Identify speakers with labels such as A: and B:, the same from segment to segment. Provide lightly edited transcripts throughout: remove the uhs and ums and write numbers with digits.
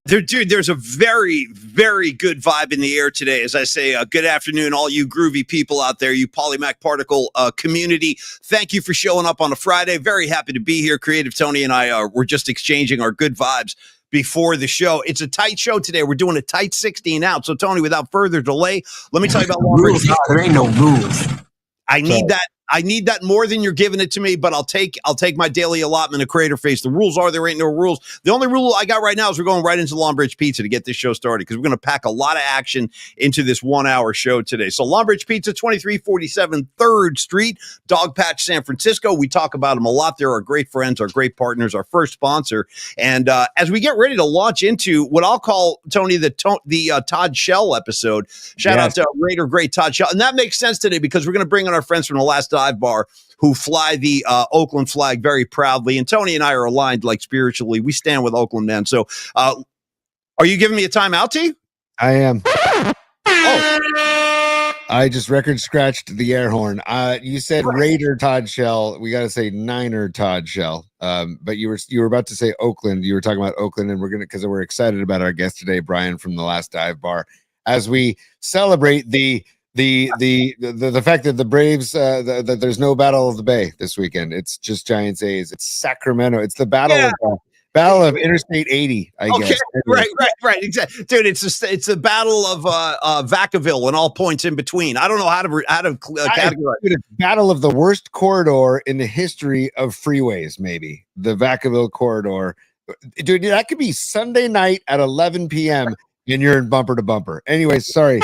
A: Dude, there's a very, very good vibe in the air today. As I say, good afternoon, all you groovy people out there, you Polymac Particle community. Thank you for showing up on a Friday. Very happy to be here. Creative Tony and I we're just exchanging our good vibes before the show. It's a tight show today. We're doing a tight 16 out. So, Tony, without further delay, let me tell you about
B: rules. There ain't no rules.
A: I need that more than you're giving it to me, but I'll take my daily allotment of Creator Face. The rules are there ain't no rules. The only rule I got right now is we're going right into Longbridge Pizza to get this show started because we're going to pack a lot of action into this 1 hour show today. So Longbridge Pizza, 2347 3rd Street, Dogpatch, San Francisco. We talk about them a lot. They're our great friends, our great partners, our first sponsor. And as we get ready to launch into what I'll call, Tony, the Todd Shell episode, shout out to Raider great Todd Shell. And that makes sense today because we're going to bring in our friends from the Last Dive Bar who fly the Oakland flag very proudly. And Tony and I are aligned like spiritually. We stand with Oakland, man. So are you giving me a timeout, T?
C: I am.
A: Oh.
C: I just record scratched the air horn. You said Raider Todd Shell. We got to say Niner Todd Shell. But you were about to say Oakland. You were talking about Oakland, and because we're excited about our guest today, Brian from the Last Dive Bar, as we celebrate the fact that the Braves that there's no Battle of the Bay this weekend. It's just Giants A's. It's Sacramento. It's the Battle of Interstate 80. I guess.
A: Right. Exactly, dude. It's the Battle of Vacaville and all points in between. I don't know how to categorize.
C: It's Battle of the worst corridor in the history of freeways. Maybe the Vacaville corridor, dude. That could be Sunday night at 11 p.m. and you're in bumper to bumper. Anyway, sorry.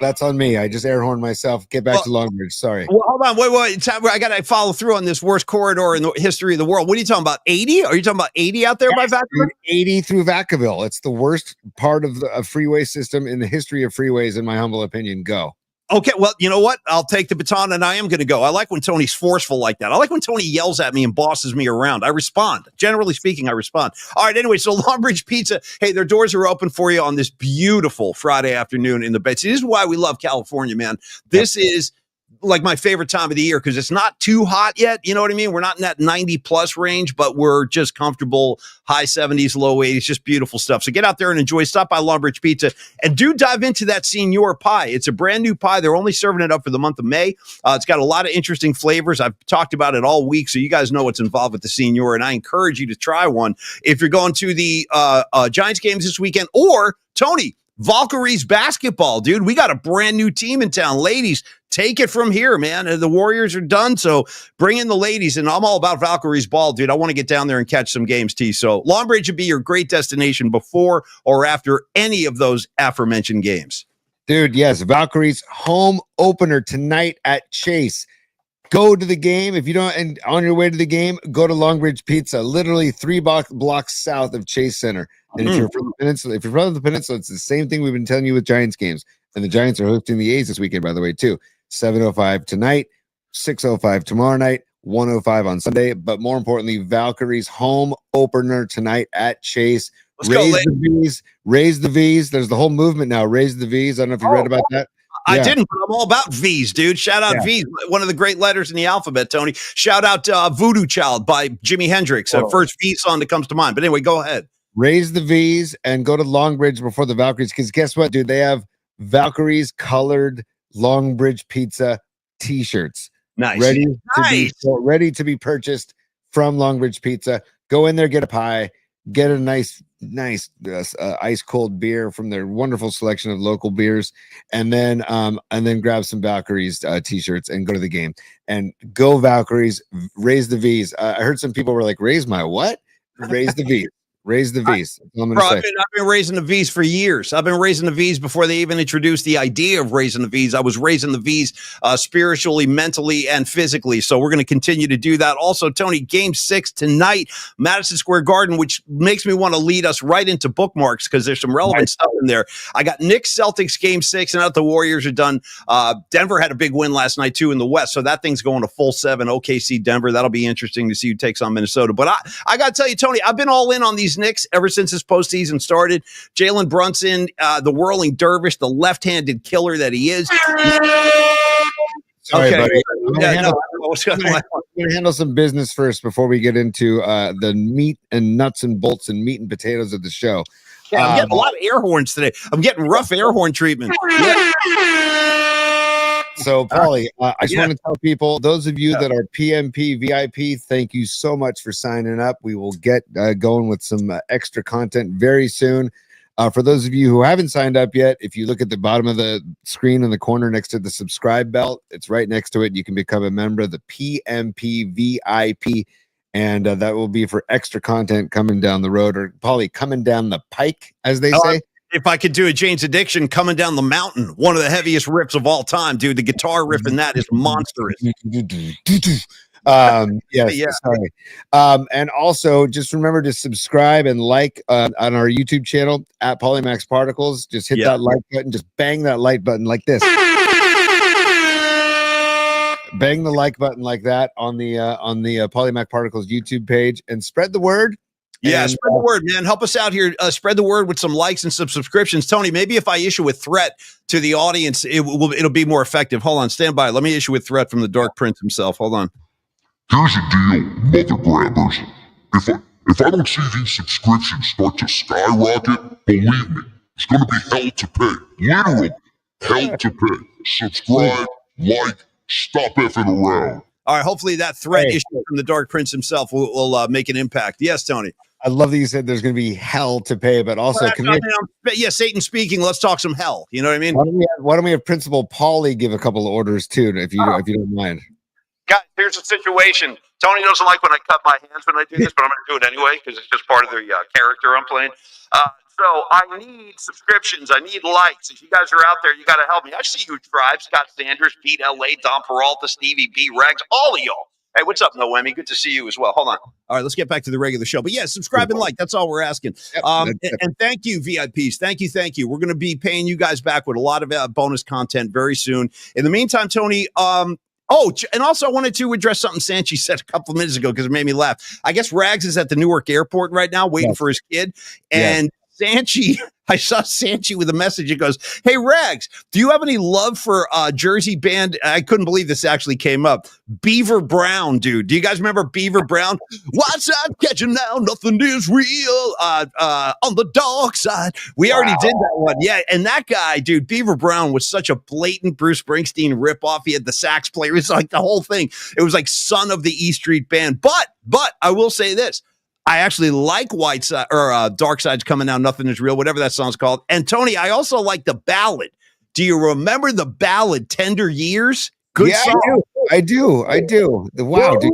C: That's on me. I just air horned myself. Get back to Longbridge. Sorry.
A: Well, hold on. Wait. I got to follow through on this worst corridor in the history of the world. What are you talking about? 80? Are you talking about 80 out there by Vacaville?
C: 80 through Vacaville. It's the worst part of the freeway system in the history of freeways, in my humble opinion. Go.
A: Okay, well, you know what? I'll take the baton and I am going to go. I like when Tony's forceful like that. I like when Tony yells at me and bosses me around. I respond. Generally speaking, I respond. All right, anyway, so Longbridge Pizza, hey, their doors are open for you on this beautiful Friday afternoon in the Bay. See, this is why we love California, man. This is like my favorite time of the year because it's not too hot yet. You know what I mean? We're not in that 90 plus range, but we're just comfortable, high 70s, low 80s, just beautiful stuff. So get out there and enjoy. Stop by Longbridge Pizza and do dive into that Senior Pie. It's a brand new pie. They're only serving it up for the month of May. It's got a lot of interesting flavors. I've talked about it all week, so you guys know what's involved with the Senior, and I encourage you to try one if you're going to the Giants games this weekend or, Tony, Valkyries basketball, dude. We got a brand new team in town. Ladies, take it from here, man. The Warriors are done, so bring in the ladies, and I'm all about Valkyries ball, dude. I want to get down there and catch some games, T. So Longbridge would be your great destination before or after any of those aforementioned games.
C: Dude, yes, Valkyries home opener tonight at Chase. Go to the game. If you don't, and on your way to the game, go to Longbridge Pizza, literally 3 blocks south of Chase Center. And if you're from the peninsula, it's the same thing we've been telling you with Giants games. And the Giants are hosting the A's this weekend, by the way, too. 7:05 tonight, 6:05 tomorrow night, 1:05 on Sunday. But more importantly, Valkyries home opener tonight at Chase. Raise the V's. There's the whole movement now. Raise the V's. I don't know if you read about that.
A: I didn't, but I'm all about V's, dude. Shout out V's, one of the great letters in the alphabet, Tony. Shout out Voodoo Child by Jimi Hendrix, first V song that comes to mind. But anyway, go ahead.
C: Raise the V's and go to Longbridge before the Valkyries, because guess what, dude? They have Valkyries colored Longbridge Pizza T-shirirts.
A: Nice.
C: Ready to be purchased from Longbridge Pizza. Go in there, get a pie, get a nice ice cold beer from their wonderful selection of local beers, and then grab some Valkyries T-shirts and go to the game. And go Valkyries, raise the V's. I heard some people were like, raise my what? Raise the V's. Raise the V's.
A: I've been raising the V's for years. I've been raising the V's before they even introduced the idea of raising the V's. I was raising the V's spiritually, mentally, and physically. So we're going to continue to do that. Also, Tony, Game 6 tonight, Madison Square Garden, which makes me want to lead us right into bookmarks because there's some relevant stuff in there. I got Knicks Celtics Game 6, and out the Warriors are done. Denver had a big win last night, too, in the West. So that thing's going to full 7. OKC Denver. That'll be interesting to see who takes on Minnesota. But I got to tell you, Tony, I've been all in on these Knicks ever since this postseason started. Jalen Brunson, the whirling dervish, the left-handed killer that he is.
C: Sorry, buddy. gonna handle some business first before we get into the meat and nuts and bolts and meat and potatoes of the show.
A: Yeah, I'm getting a lot of air horns today. I'm getting rough air horn treatment. Yeah.
C: So, Paulie, I just want to tell people, those of you that are PMP VIP, thank you so much for signing up. We will get going with some extra content very soon. For those of you who haven't signed up yet, if you look at the bottom of the screen in the corner next to the subscribe belt, it's right next to it. You can become a member of the PMP VIP, and that will be for extra content coming down the road, or probably coming down the pike, as they say.
A: If I could do a Jane's Addiction, Coming Down the Mountain, one of the heaviest riffs of all time, dude. The guitar riff in that is monstrous.
C: Sorry. And also just remember to subscribe and like on our YouTube channel at Polymax Particles. Just hit that like button, just bang that like button like this. Bang the like button like that on the Polymac Particles YouTube page, and spread the word.
A: Yeah, spread the word, man. Help us out here. Spread the word with some likes and some subscriptions. Tony, maybe if I issue a threat to the audience, it'll be more effective. Hold on, stand by. Let me issue a threat from the Dark Prince himself. Hold on.
D: Here's the deal, mother grabbers. If I don't see these subscriptions start to skyrocket, believe me, it's going to be hell to pay. Literally, hell to pay. Subscribe, like, stop effing around.
A: All right, hopefully that threat issue from the Dark Prince himself will make an impact. Yes, Tony.
C: I love that you said there's going to be hell to pay, but also
A: Satan speaking. Let's talk some hell. You know what I mean?
C: Why don't we have Principal Paulie give a couple of orders too, if you don't mind?
A: Guys, here's the situation. Tony doesn't like when I cut my hands when I do this, but I'm going to do it anyway because it's just part of the character I'm playing. So I need subscriptions. I need likes. If you guys are out there, you got to help me. I see you, Tribe, Scott Sanders, Pete L.A., Don Peralta, Stevie B, Regs, all of y'all. Hey, what's up, Noemi? Good to see you as well. Hold on. All right, let's get back to the regular show. But yeah, subscribe and like. That's all we're asking. And thank you, VIPs. Thank you. We're going to be paying you guys back with a lot of bonus content very soon. In the meantime, Tony, and also I wanted to address something Sanchi said a couple of minutes ago because it made me laugh. I guess Rags is at the Newark airport right now waiting for his kid. And Sanchi, I saw Sanchi with a message. It goes, "Hey, Rags, do you have any love for Jersey band?" I couldn't believe this actually came up. Beaver Brown, dude. Do you guys remember Beaver Brown? What's up, catching now? Nothing is real on the dark side. We already did that one. Yeah, and that guy, dude, Beaver Brown was such a blatant Bruce Springsteen ripoff. He had the sax player. It was like the whole thing. It was like son of the E Street Band. But I will say this. I actually like White Side or Dark Side's Coming Out. Nothing is real, whatever that song's called. And Tony, I also like the ballad. Do you remember the ballad "Tender Years"? Good song.
C: I do. Wow, dude.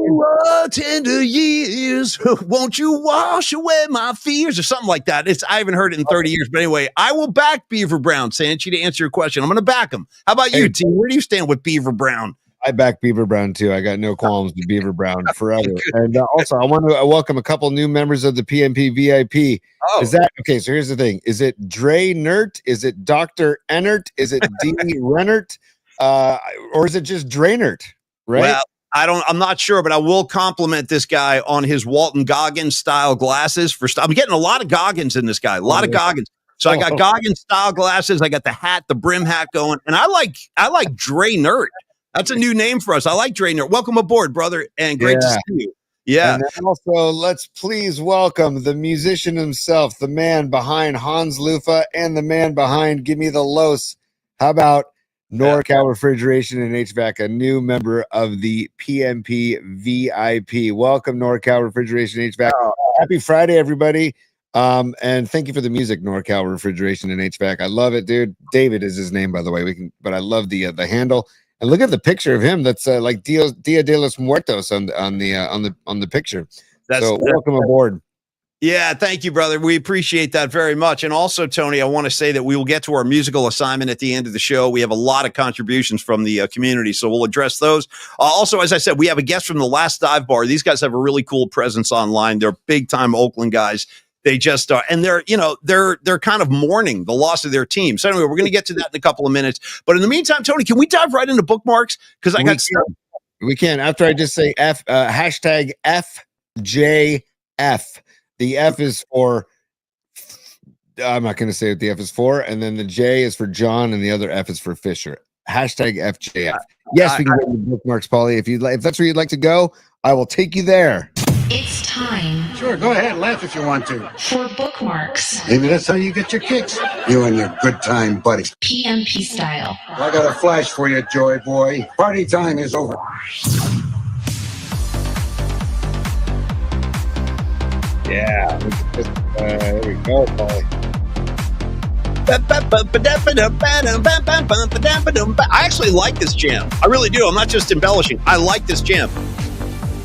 A: Tender years, won't you wash away my fears, or something like that. I haven't heard it in 30 years, but anyway, I will back Beaver Brown. Sanchi, to answer your question, I'm going to back him. How about you, team? Where do you stand with Beaver Brown?
C: I back Beaver Brown too. I got no qualms with Beaver Brown forever. And also, I want to welcome a couple new members of the PMP VIP. Oh. Is that okay? So here's the thing: is it Dre Nert? Is it Dr. Enert? Is it D. Renert? Or is it just Dre Nert? Right?
A: Well, I'm not sure, but I will compliment this guy on his Walton Goggins style glasses. I'm getting a lot of Goggins in this guy. A lot of Goggins. So I got Goggins style glasses. I got the hat, the brim hat going, and I like Dre Nert. That's a new name for us. I like Dre Nert. Welcome aboard, brother, and great to see you. Yeah.
C: And also, let's please welcome the musician himself, the man behind Hans Lufa and the man behind Give Me the Los. How about NorCal Refrigeration and HVAC, a new member of the PMP VIP. Welcome, NorCal Refrigeration and HVAC. Happy Friday, everybody. And thank you for the music, NorCal Refrigeration and HVAC. I love it, dude. David is his name, by the way. But I love the handle. And look at the picture of him. That's like Dia de los Muertos on the picture. Welcome aboard.
A: Yeah, thank you, brother. We appreciate that very much. And also, Tony, I want to say that we will get to our musical assignment at the end of the show. We have a lot of contributions from the community, so we'll address those. Also, as I said, we have a guest from the Last Dive Bar. These guys have a really cool presence online. They're big time Oakland guys. They just are, and they're kind of mourning the loss of their team. So anyway, we're going to get to that in a couple of minutes. But in the meantime, Tony, can we dive right into bookmarks? Because
C: we can. After I just say hashtag FJF. The F is for. I'm not going to say what the F is for, and then the J is for John, and the other F is for Fisher. Hashtag FJF. Yes, we can go to bookmarks, Paulie. If that's where you'd like to go, I will take you there.
E: It's time
B: Sure, go ahead, laugh if you want to.
E: for bookmarks,
B: Maybe that's how you get your kicks. You and your good time buddies.
E: PMP style.
B: I got a flash for you, Joy Boy. Party time is over.
C: Yeah. There we go, Paulie.
A: I actually like this jam. I really do. I'm not just embellishing. I like this jam.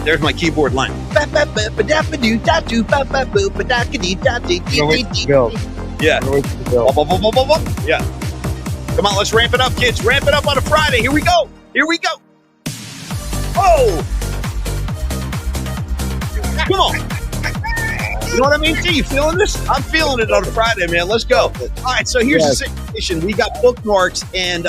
A: There's my keyboard line.
C: No way to build.
A: Yeah.
C: No way to build.
A: Yeah. Come on, let's ramp it up, kids. Ramp it up on a Friday. Here we go. Here we go. Oh! Come on. You know what I mean? See, you feeling this? I'm feeling it on a Friday, man. Let's go. All right, so here's the situation. We got bookmarks, and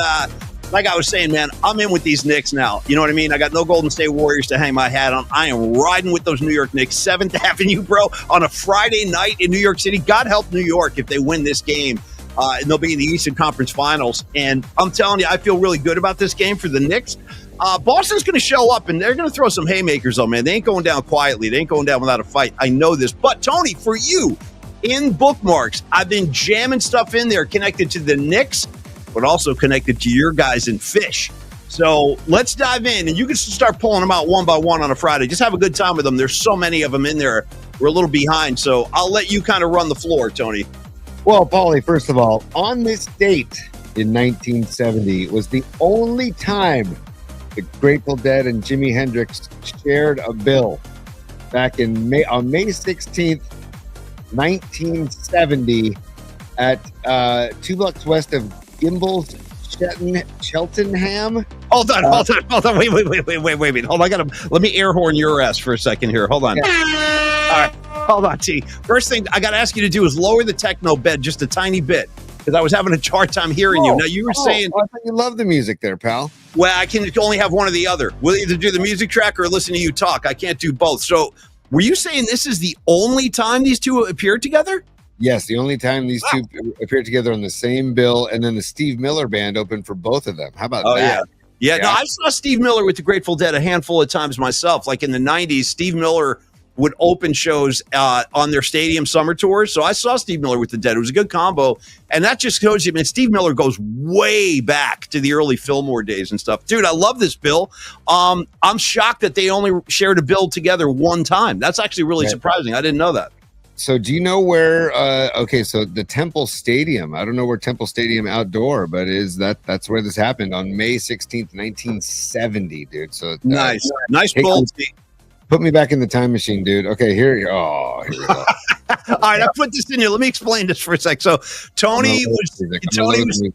A: like I was saying, man, I'm in with these Knicks now. You know what I mean? I got no Golden State Warriors to hang my hat on. I am riding with those New York Knicks. 7th Avenue, bro, on a Friday night in New York City. God help New York if they win this game. And they'll be in the Eastern Conference Finals. And I'm telling you, I feel really good about this game for the Knicks. Boston's going to show up, and they're going to throw some haymakers, though, man. They ain't going down quietly. They ain't going down without a fight. I know this. But, Tony, for you, in bookmarks, I've been jamming stuff in there connected to the Knicks, but also connected to your guys in Fish. So let's dive in, and you can start pulling them out one by one on a Friday. Just have a good time with them. There's so many of them in there. We're a little behind, so I'll let you kind of run the floor, Tony.
C: Well, Paulie, first of all, on this date in 1970 was the only time the Grateful Dead and Jimi Hendrix shared a bill back on May 16th, 1970 at 2 blocks west of Gimbel's Cheltenham.
A: Hold on. Wait. Hold on, let me air horn your ass for a second here. Hold on. All right, hold on, T. First thing I got to ask you to do is lower the techno bed just a tiny bit because I was having a hard time hearing you. Now, you were saying...
C: I thought you love the music there, pal.
A: Well, I can only have one or the other. We'll either do the music track or listen to you talk. I can't do both. So were you saying this is the only time these two appeared together?
C: Yes, the only time these two appeared together on the same bill, and then the Steve Miller Band opened for both of them. How about that?
A: Yeah. No, I saw Steve Miller with the Grateful Dead a handful of times myself. Like in the 90s, Steve Miller would open shows on their stadium summer tours. So I saw Steve Miller with the Dead. It was a good combo. And that just shows you, man, Steve Miller goes way back to the early Fillmore days and stuff. Dude, I love this bill. I'm shocked that they only shared a bill together one time. That's actually really surprising. I didn't know that.
C: So do you know where, so the Temple Stadium, I don't know where Temple Stadium outdoor, but that's where this happened on May 16th, 1970, dude. So
A: nice bull.
C: Put me back in the time machine, dude. Okay, here we go. All
A: right, I put this in here. Let me explain this for a sec. So Tony was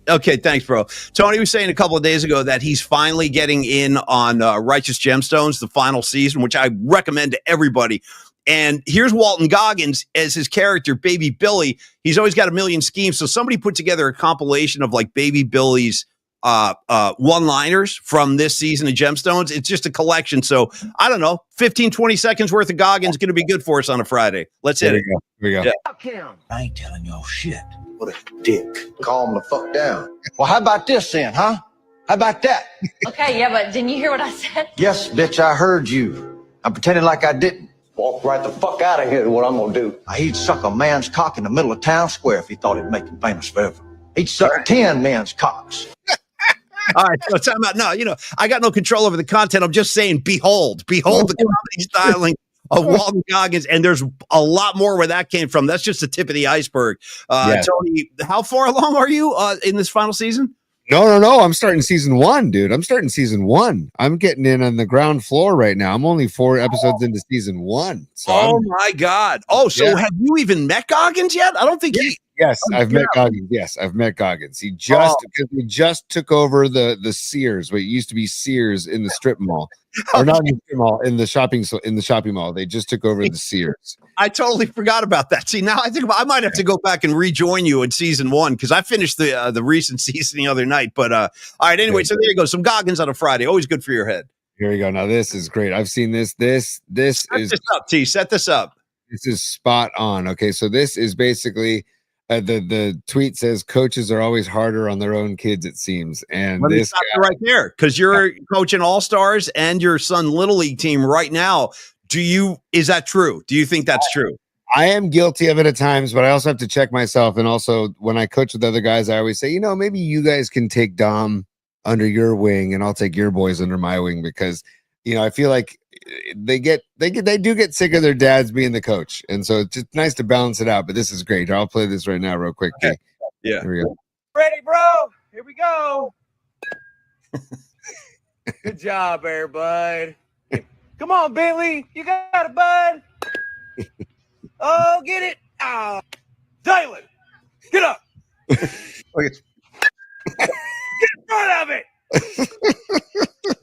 A: okay, thanks, bro. Tony was saying a couple of days ago that he's finally getting in on Righteous Gemstones, the final season, which I recommend to everybody. And here's Walton Goggins as his character, Baby Billy. He's always got a million schemes. So somebody put together a compilation of like Baby Billy's one-liners from this season of Gemstones. It's just a collection. So I don't know, 15, 20 seconds worth of Goggins going to be good for us on a Friday. Let's hit it.
C: Here we go.
A: Yeah.
F: I ain't telling y'all shit. What a dick. Calm the fuck down. Well, how about this then, huh? How about that?
G: Okay, yeah, but didn't you hear what I said?
F: Yes, bitch, I heard you. I'm pretending like I didn't. Walk right the fuck out of here is what I'm gonna do. He'd suck a man's cock in the middle of town square if he thought it'd make him famous forever. He'd suck 10 men's cocks.
A: All right, so time out. No, I got no control over the content. I'm just saying, behold the comedy styling of Walton Goggins, and there's a lot more where that came from. That's just the tip of the iceberg. Tony, how far along are you in this final season?
C: No. I'm starting season 1, dude. I'm getting in on the ground floor right now. I'm only 4 episodes into season 1. So
A: my God. Oh, so have you even met Goggins yet? I don't think
C: Yes, I've met Goggins. Yes, I've met Goggins. He just took over the Sears, what used to be Sears in the strip mall, or not in the strip mall, in the shopping mall. They just took over the Sears.
A: I totally forgot about that. See, now I think I might have to go back and rejoin you in season 1 because I finished the recent season the other night. But all right, anyway, so there you go. Some Goggins on a Friday, always good for your head.
C: Here we go. Now this is great. I've seen this. This
A: set
C: is
A: this up, T. Set this up.
C: This is spot on. Okay, so this is basically The tweet says coaches are always harder on their own kids, it seems. And
A: Let me
C: this
A: stop
C: guy,
A: you right there, because you're coaching All Stars and your son Little League team right now. Is that true? Do you think that's true?
C: I am guilty of it at times, but I also have to check myself. And also, when I coach with other guys, I always say, maybe you guys can take Dom under your wing, and I'll take your boys under my wing, because I feel like they do get sick of their dads being the coach, and so it's just nice to balance it out. But this is great. I'll play this right now, real quick.
A: Okay. Yeah.
C: Here we go.
H: Ready, bro? Here we go. Good job, there, bud. Come on, Bentley. You got it, bud. Oh, get it. Dylan, get up. Get in front of it.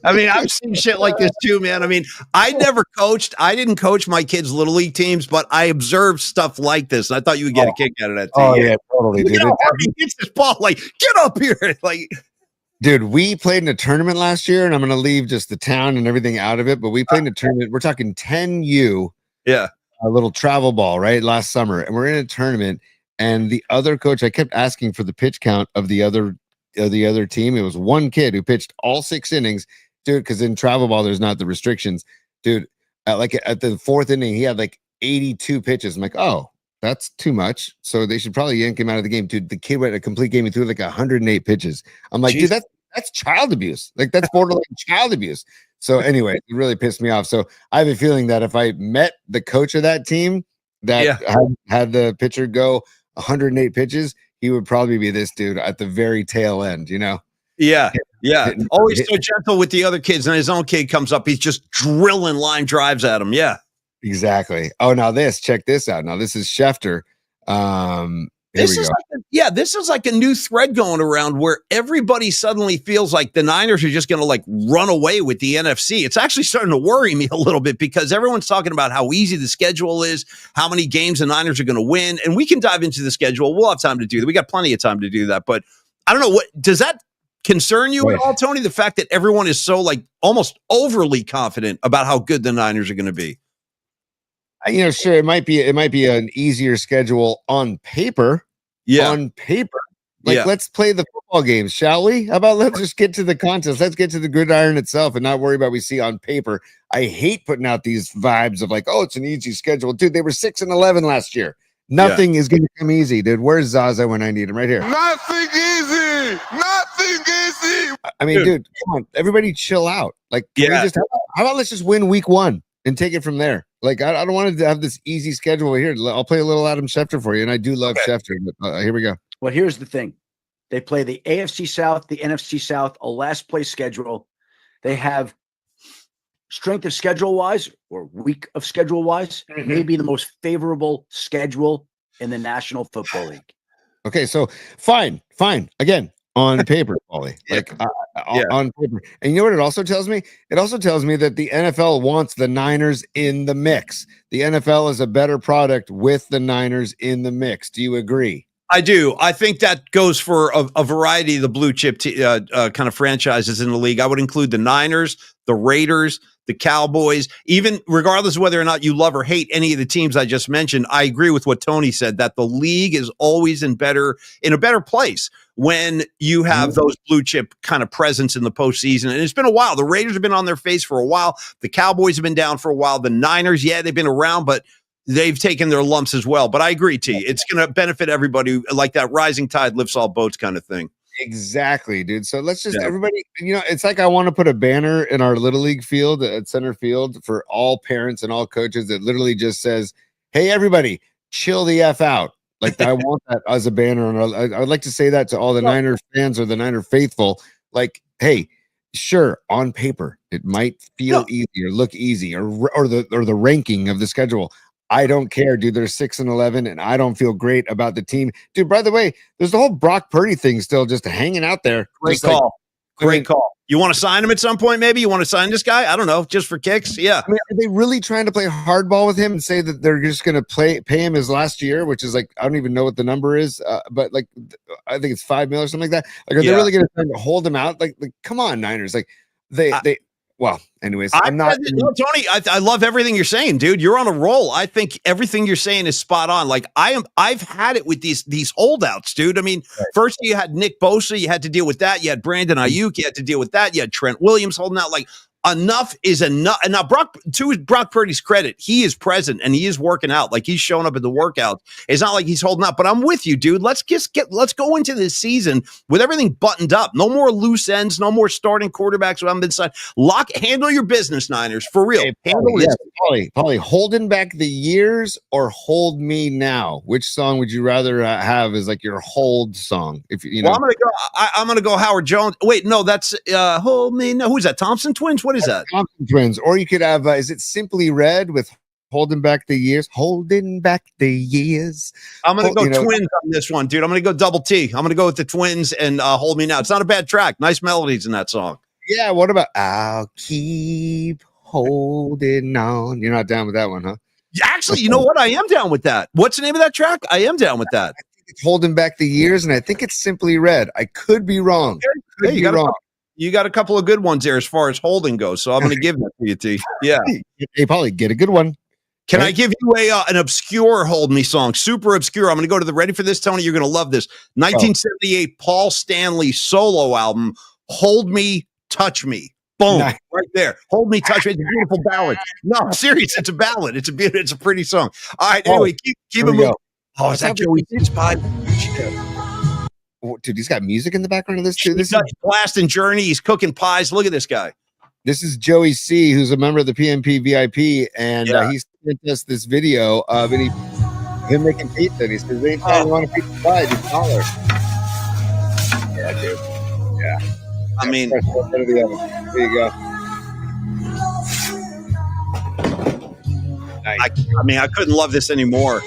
A: I mean, I've seen shit like this too, man. I mean, I didn't coach my kids' Little League teams, but I observed stuff like this. And I thought you would get a kick out of that too.
C: Oh, yeah, totally, dude.
A: Look how hard he gets this ball. Like, get up here. Like,
C: dude, we played in a tournament last year, and I'm going to leave just the town and everything out of it, but we played in a tournament. We're talking 10U.
A: Yeah.
C: A little travel ball, right? Last summer. And we're in a tournament, and the other coach, I kept asking for the pitch count of the other team. It was one kid who pitched all 6 innings, dude, because in travel ball, there's not the restrictions. Dude, at the 4th inning, he had like 82 pitches. I'm like, oh, that's too much. So they should probably yank him out of the game. Dude, the kid went a complete game. He threw like 108 pitches. I'm like, dude, that's child abuse. Like, that's borderline child abuse. So anyway, it really pissed me off. So I have a feeling that if I met the coach of that team that had the pitcher go 108 pitches, he would probably be this dude at the very tail end,
A: Yeah. Always so gentle with the other kids, and his own kid comes up, he's just drilling line drives at him. Yeah.
C: Exactly. Oh, now check this out. Now this is Schefter.
A: This is like a new thread going around where everybody suddenly feels like the Niners are just going to like run away with the NFC. It's actually starting to worry me a little bit, because everyone's talking about how easy the schedule is, how many games the Niners are going to win. And we can dive into the schedule. We'll have time to do that. We got plenty of time to do that. But I don't know, does that concern you at all, Tony? The fact that everyone is so like almost overly confident about how good the Niners are going to be.
C: Sure, it might be an easier schedule on paper.
A: Yeah.
C: On paper. Let's play the football games, shall we? How about let's just get to the contest? Let's get to the gridiron itself and not worry about what we see on paper. I hate putting out these vibes of like, oh, it's an easy schedule. Dude, they were 6-11 last year. Nothing is going to come easy, dude. Where's Zaza when I need him? Right here.
D: Nothing easy. Nothing easy.
C: I mean, dude, come on. Everybody chill out. Like, how about let's just win week 1 and take it from there? Like, I don't want to have this easy schedule here. I'll play a little Adam Schefter for you, and I do love Schefter. But, here we go.
I: Well, here's the thing. They play the AFC South, the NFC South, a last place schedule. They have strength of schedule wise or week of schedule wise, maybe the most favorable schedule in the National Football League.
C: Okay, so fine. Again, on paper, Paulie. On paper. And you know what it also tells me? It also tells me that the NFL wants the Niners in the mix. The NFL is a better product with the Niners in the mix. Do you agree?
A: I do. I think that goes for a variety of the blue chip kind of franchises in the league. I would include the Niners, the Raiders, the Cowboys, even regardless of whether or not you love or hate any of the teams I just mentioned. I agree with what Tony said, that the league is always in a better place when you have those blue chip kind of presence in the postseason. And it's been a while. The Raiders have been on their face for a while. The Cowboys have been down for a while. The Niners, they've been around, but they've taken their lumps as well. But I agree, T. It's going to benefit everybody, like that rising tide lifts all boats kind of thing.
C: Exactly, dude. So let's just everybody, it's like I want to put a banner in our Little League field at center field for all parents and all coaches that literally just says, hey, everybody, chill the F out. Like, I want that as a banner. And I would like to say that to all the Niner fans or the Niner faithful. Like, hey, sure, on paper, it might feel easy or look easy or the ranking of the schedule. I don't care, dude. They're 6-11, and I don't feel great about the team. Dude, by the way, there's the whole Brock Purdy thing still just hanging out there.
A: Great call. Great call. You want to sign him at some point, maybe? You want to sign this guy? I don't know, just for kicks? Yeah.
C: I mean, are they really trying to play hardball with him and say that they're just going to pay him his last year, which is like, I don't even know what the number is, but like, I think it's $5 million or something like that. Like, are they really going to hold him out? Like, come on, Niners. Like, they Well, anyways, I'm not.
A: Tony, I love everything you're saying, dude. You're on a roll. I think everything you're saying is spot on. Like I've had it with these holdouts, dude. I mean, first you had Nick Bosa, you had to deal with that. You had Brandon Ayuk, you had to deal with that. You had Trent Williams holding out. Like, enough is enough. And now to Brock Purdy's credit, he is present and he is working out. Like, he's showing up at the workouts. It's not like he's holding up, but I'm with you, dude. Let's go into this season with everything buttoned up. No more loose ends, no more starting quarterbacks who haven't been signed. Handle your business, Niners, for real.
C: Hey, Paulie, holding back the years or hold me now? Which song would you rather have as like your hold song? If you know,
A: well, I'm gonna go Howard Jones. Wait, no, that's hold me. No, who's that? Thompson Twins. What is that?
C: Thompson Twins. Or you could have, is it Simply Red with Holding Back the Years? Holding Back the Years.
A: I'm going to go Twins on this one, dude. I'm going to go double T. I'm going to go with the Twins and Hold Me Now. It's not a bad track. Nice melodies in that song.
C: Yeah, what about I'll Keep Holding On? You're not down with that one, huh?
A: Actually, you know what? I am down with that. What's the name of that track? I am down with that.
C: I think it's Holding Back the Years, and I think it's Simply Red. I could be wrong.
A: Okay. You got a couple of good ones there as far as holding goes, so I'm going to give that to you, T. Yeah.
C: Hey, Paulie, get a good one.
A: Can I give you an obscure Hold Me song? Super obscure. I'm going to go to ready for this, Tony? You're going to love this. 1978 Paul Stanley solo album, Hold Me, Touch Me. Boom. Nice. Right there. Hold Me, Touch Me. It's a beautiful ballad. No, I'm serious. It's a ballad. It's a pretty song. All right. Anyway, keep it moving. Oh, is that Joey C's pod?
C: Dude, he's got music in the background of this too.
A: This is blasting Journey. He's cooking pies. Look at this guy.
C: This is Joey C, who's a member of the PMP VIP, and he sent us this video of him making pizza. And he says, "Anytime you want a pizza pie, just holler." Yeah, dude. Yeah.
A: I mean,
C: there you go. Nice.
A: I mean, I couldn't love this anymore.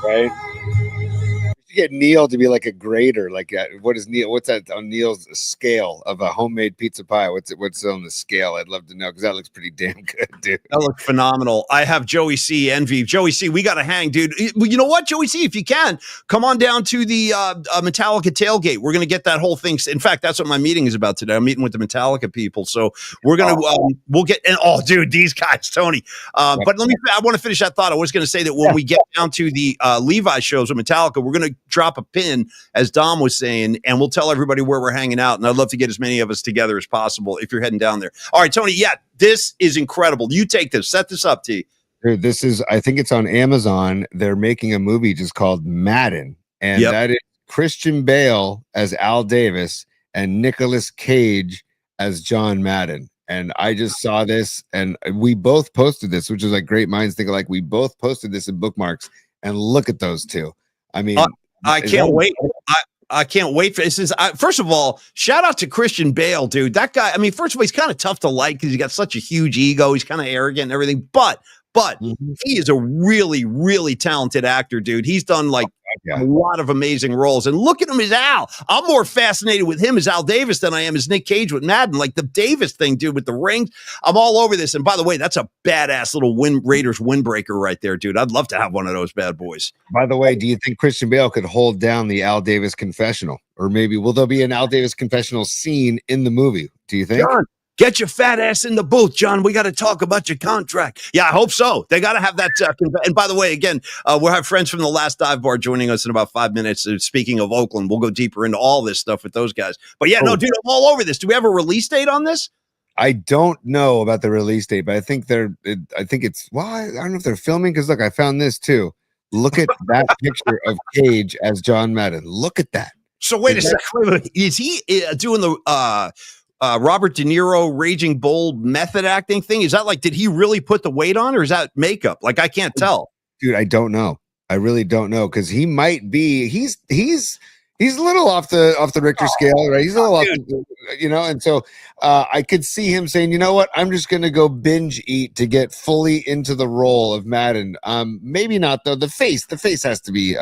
C: Right? Get Neil to be like a grader, like what's that on Neil's scale of a homemade pizza pie? What's on the scale? I'd love to know, because that looks pretty damn good, dude.
A: That looks phenomenal. I have Joey C envy. Joey C, we got to hang, dude. You know what, Joey C, if you can, come on down to the Metallica tailgate. We're going to get that whole thing. In fact, that's what my meeting is about today. I'm meeting with the Metallica people. So we're going to, we'll get, and dude, these guys, Tony. But I want to finish that thought. I was going to say that when we get down to the Levi shows with Metallica, we're going to drop a pin, as Dom was saying, and we'll tell everybody where we're hanging out. And I'd love to get as many of us together as possible if you're heading down there. All right, Tony. Yeah, this is incredible. You take this. Set this up, T.
C: Dude, this is, I think it's on Amazon. They're making a movie just called Madden. And that is Christian Bale as Al Davis and Nicolas Cage as John Madden. And I just saw this, and we both posted this, which is like great minds think alike. We both posted this in bookmarks, and look at those two. I mean,
A: I can't wait. I can't wait for this. First of all, shout out to Christian Bale, dude. That guy, I mean, first of all, he's kind of tough to like because he's got such a huge ego. He's kind of arrogant and everything, but he is a really, really talented actor, dude. He's done like a lot of amazing roles. And look at him as Al. I'm more fascinated with him as Al Davis than I am as Nick Cage with Madden. Like the Davis thing, dude, with the rings. I'm all over this. And by the way, that's a badass little Raiders windbreaker right there, dude. I'd love to have one of those bad boys.
C: By the way, do you think Christian Bale could hold down the Al Davis confessional? Or maybe will there be an Al Davis confessional scene in the movie? Do you think?
A: John, get your fat ass in the booth, John. We got to talk about your contract. Yeah, I hope so. They got to have that. And by the way, again, we'll have friends from the Last Dive Bar joining us in about 5 minutes. Speaking of Oakland, we'll go deeper into all this stuff with those guys. But yeah, no, dude, I'm all over this. Do we have a release date on this?
C: I don't know about the release date, but I think I don't know if they're filming, because look, I found this too. Look at that picture of Cage as John Madden. Look at that.
A: So wait a second. Is he doing the Robert De Niro Raging Bull method acting thing? Is that like, did he really put the weight on, or is that makeup? Like, I can't tell.
C: Dude, I don't know. I really don't know, because he might be. He's a little off the Richter scale, right? He's a little off, and so I could see him saying, you know what, I'm just going to go binge eat to get fully into the role of Madden. Maybe not though. The face has to be.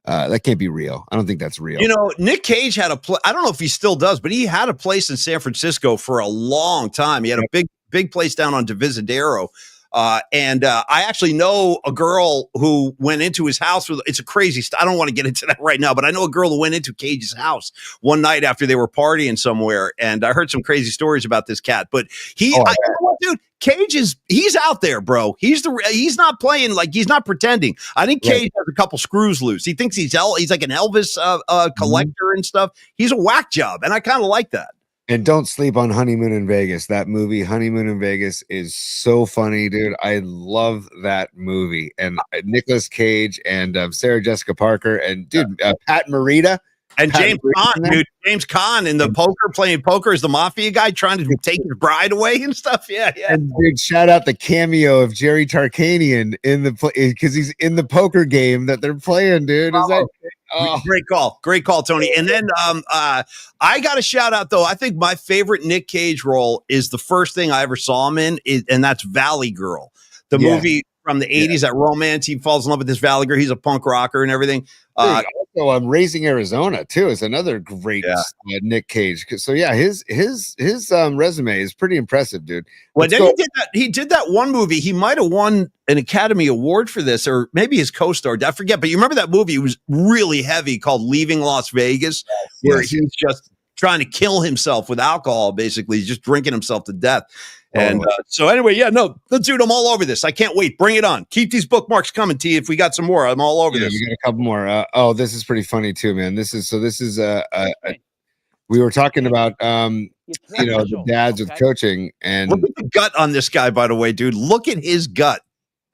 C: That can't be real. I don't think that's real.
A: You know, Nick Cage had I don't know if he still does, but he had a place in San Francisco for a long time. He had a big place down on Divisadero. And I actually know a girl who went into his house with, it's a crazy, I don't want to get into that right now, but I know a girl who went into Cage's house one night after they were partying somewhere. And I heard some crazy stories about this cat, but you know what, dude, Cage he's out there, bro. He's not playing, like, he's not pretending. I think Cage has a couple screws loose. He thinks he's like an Elvis collector and stuff. He's a whack job. And I kind of like that.
C: And don't sleep on Honeymoon in Vegas. That movie, Honeymoon in Vegas, is so funny, dude. I love that movie. And Nicolas Cage and Sarah Jessica Parker and dude, Pat Morita.
A: And James Caan, dude. James Caan in the playing poker as the mafia guy trying to take his bride away and stuff. Yeah.
C: And dude, shout out the cameo of Jerry Tarkanian in the because he's in the poker game that they're playing, dude.
A: Great call, Tony. And then I got a shout out though. I think my favorite Nick Cage role is the first thing I ever saw him in, and that's Valley Girl, the movie from the 80s, that romance. He falls in love with this Valley Girl. He's a punk rocker and everything.
C: Also, Raising Arizona too is another great Nick Cage. So yeah, his resume is pretty impressive, dude.
A: Well, then he did that one movie. He might have won an Academy Award for this, or maybe his co-star. I forget, but you remember that movie? It was really heavy, called Leaving Las Vegas, where he's just trying to kill himself with alcohol. Basically, he's just drinking himself to death. And so anyway, dude, I'm all over this. I can't wait. Bring it on. Keep these bookmarks coming, T. If we got some more, I'm all over this.
C: We got a couple more. This is pretty funny too, man. This is we were talking about the dads with coaching, and
A: look at the gut on this guy, by the way, dude. Look at his gut.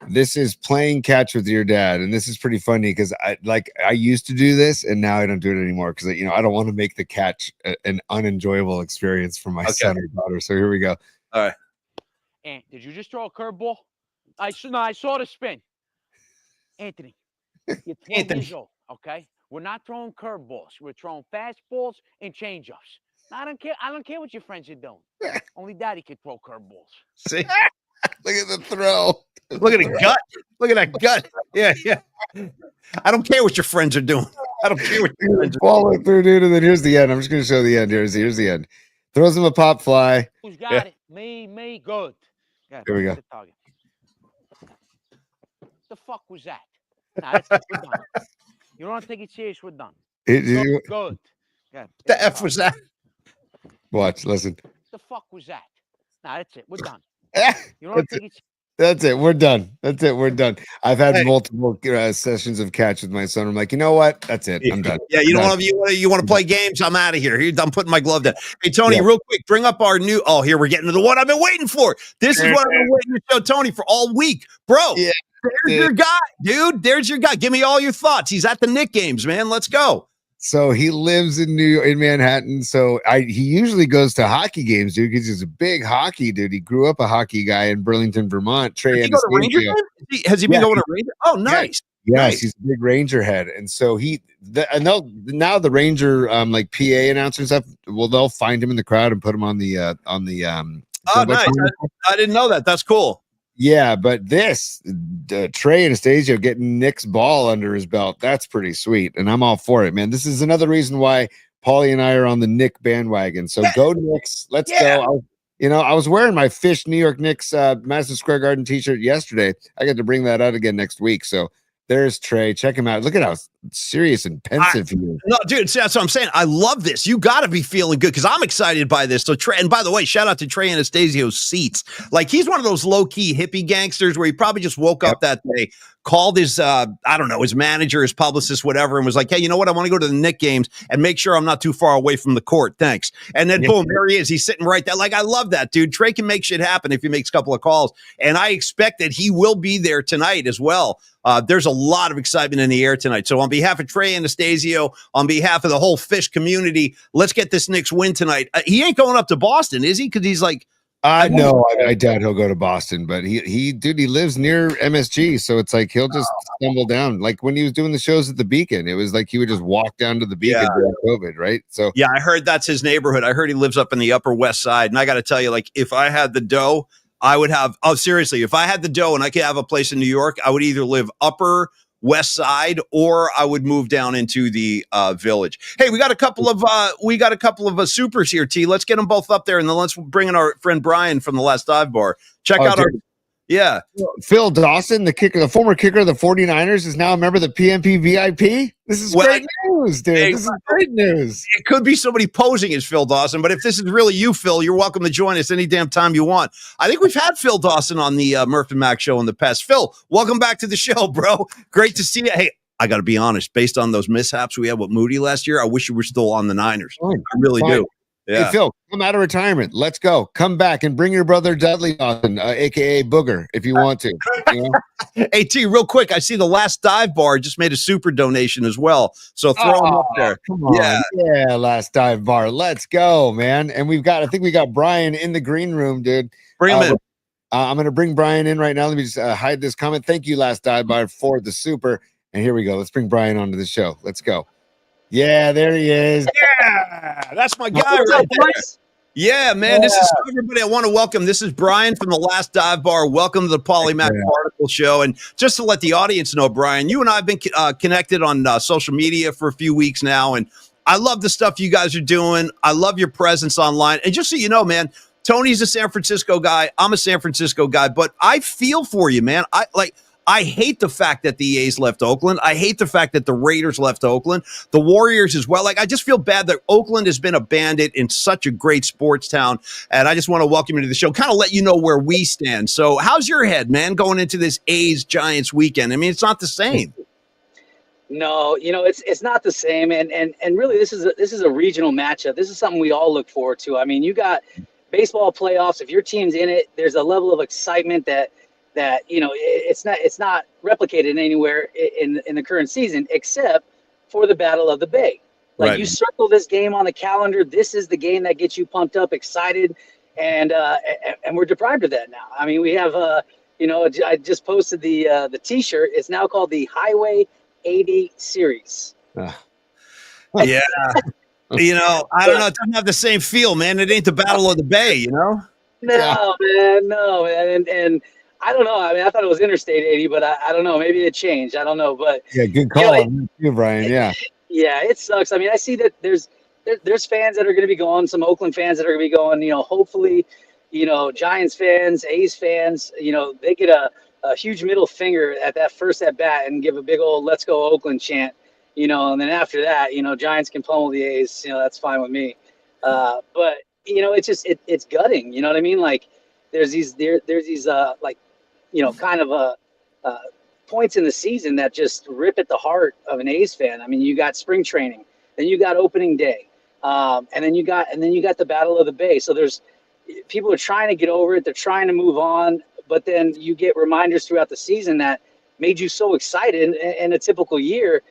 C: This is playing catch with your dad, and this is pretty funny because I used to do this, and now I don't do it anymore because I don't want to make the catch an unenjoyable experience for my son or daughter. So here we go.
A: All right.
H: And did you just throw a curveball? I saw the spin. Anthony, you're 12 years old, okay? We're not throwing curveballs. We're throwing fastballs and changeups. I don't care what your friends are doing. Only Daddy can throw curveballs.
A: See?
C: Look at the throw.
A: Look at the gut. Look at that gut. Yeah. I don't care what your friends are doing. I don't care what your friends are
C: doing. Follow through, dude. And then here's the end. I'm just going to show the end. Here's the end. Throws him a pop fly.
H: Who's got it? Me. Good.
C: Here we go.
H: The fuck was that? Nah, that's it. We're done. You don't want to take it serious. We're done. Good.
A: The F was that?
C: Watch. Listen.
H: The fuck was that? Nah, that's it. We're done.
C: You don't want to take it. That's it. We're done. That's it. We're done. I've had multiple sessions of catch with my son. I'm like, you know what? That's it. I'm done.
A: Yeah, you want to play games? I'm out of here. I'm putting my glove down. Hey, Tony, real quick, bring up our new. Oh, here we're getting to the one I've been waiting for. This is what I've been waiting to show Tony for all week, bro. Yeah, there's your guy, dude. There's your guy. Give me all your thoughts. He's at the Knick games, man. Let's go.
C: So he lives in Manhattan. So he usually goes to hockey games, dude, because he's a big hockey dude. He grew up a hockey guy in Burlington, Vermont. Trey
A: has he been going to Ranger? Oh, nice.
C: Yes, he's a big Ranger head, and so now the Ranger PA announcer and stuff. Well, they'll find him in the crowd and put him on the.
A: Oh, nice! I didn't know that. That's cool.
C: Yeah, but Trey Anastasio getting Nick's ball under his belt, that's pretty sweet. And I'm all for it, man. This is another reason why Paulie and I are on the Nick bandwagon. So go Knicks. Let's go. I was wearing my Fish New York Knicks Madison Square Garden t-shirt yesterday. I got to bring that out again next week. So there's Trey. Check him out. Look at how serious and pensive he is.
A: No, dude, see, that's what I'm saying. I love this. You got to be feeling good because I'm excited by this. So Trey, and by the way, shout out to Trey Anastasio's seats. Like, he's one of those low-key hippie gangsters where he probably just woke up that day, called his, his manager, his publicist, whatever, and was like, hey, you know what? I want to go to the Knick games and make sure I'm not too far away from the court. Thanks. And then, boom, there he is. He's sitting right there. Like, I love that, dude. Trey can make shit happen if he makes a couple of calls. And I expect that he will be there tonight as well. There's a lot of excitement in the air tonight. So on behalf of Trey Anastasio, on behalf of the whole Fish community, let's get this Knicks win tonight. He ain't going up to Boston, is he? Because he's like,
C: no, I doubt he'll go to Boston, but he lives near MSG, so it's like he'll just stumble down. Like when he was doing the shows at the Beacon, it was like he would just walk down to the Beacon during COVID, right? So
A: yeah, I heard that's his neighborhood. I heard he lives up in the Upper West Side, and I got to tell you, like, if I had the dough, I would have. Oh, seriously, if I had the dough and I could have a place in New York, I would either live Upper West Side or I would move down into the Village. Hey, we got a couple of supers here, T. Let's get them both up there, and then let's bring in our friend Brian from the Last Dive Bar. Check out our Yeah.
C: Phil Dawson, the former kicker of the 49ers, is now a member of the PMP VIP. This is great news, dude.
A: Hey,
C: this is great news.
A: It could be somebody posing as Phil Dawson, but if this is really you, Phil, you're welcome to join us any damn time you want. I think we've had Phil Dawson on the Murph and Mac show in the past. Phil, welcome back to the show, bro. Great to see you. Hey, I got to be honest, based on those mishaps we had with Moody last year, I wish you were still on the Niners. I really do. Yeah.
C: Hey, Phil, come out of retirement. Let's go. Come back and bring your brother Dudley Dawson, a.k.a. Booger, if you want to. You know?
A: Hey, T, real quick, I see the Last Dive Bar just made a super donation as well. So throw them up there.
C: Come on. Yeah, Last Dive Bar. Let's go, man. And I think we got Brian in the green room, dude.
A: Bring him in.
C: I'm going to bring Brian in right now. Let me just hide this comment. Thank you, Last Dive Bar, for the super. And here we go. Let's bring Brian onto the show. Let's go. Yeah, there he is.
A: Yeah, that's my guy right there. Yeah, man, this is everybody. I want to welcome. This is Brian from the Last Dive Bar. Welcome to the Polymath Particle Show. And just to let the audience know, Brian, you and I have been connected on social media for a few weeks now, and I love the stuff you guys are doing. I love your presence online. And just so you know, man, Tony's a San Francisco guy. I'm a San Francisco guy, but I feel for you, man. I hate the fact that the A's left Oakland. I hate the fact that the Raiders left Oakland. The Warriors as well. I just feel bad that Oakland has been a bandit in such a great sports town. And I just want to welcome you to the show, kind of let you know where we stand. So how's your head, man, going into this A's Giants weekend? I mean, it's not the same.
J: No, it's not the same. And really, this is a regional matchup. This is something we all look forward to. I mean, you got baseball playoffs. If your team's in it, there's a level of excitement that it's not replicated anywhere in the current season, except for the Battle of the Bay. You circle this game on the calendar. This is the game that gets you pumped up, excited, and we're deprived of that now. I mean, we have I just posted the T-shirt. It's now called the Highway 80 Series.
A: Yeah. I don't know. It doesn't have the same feel, man. It ain't the Battle of the Bay,
J: No, man. And I don't know. I mean, I thought it was Interstate 80, but I don't know. Maybe it changed. I don't know. But
C: yeah, good call. You, Brian. Yeah.
J: Yeah, it sucks. I mean, I see that there's fans that are going to be going, some Oakland fans that are going to be going, hopefully, Giants fans, A's fans, they get a huge middle finger at that first at bat and give a big old "Let's go Oakland" chant, and then after that, Giants can pummel the A's, that's fine with me. But it's just it's gutting, you know what I mean? Like there's these kind of points in the season that just rip at the heart of an A's fan. I mean, you got spring training, then you got opening day, and then you got the Battle of the Bay. So people are trying to get over it. They're trying to move on, but then you get reminders throughout the season that made you so excited in a typical year.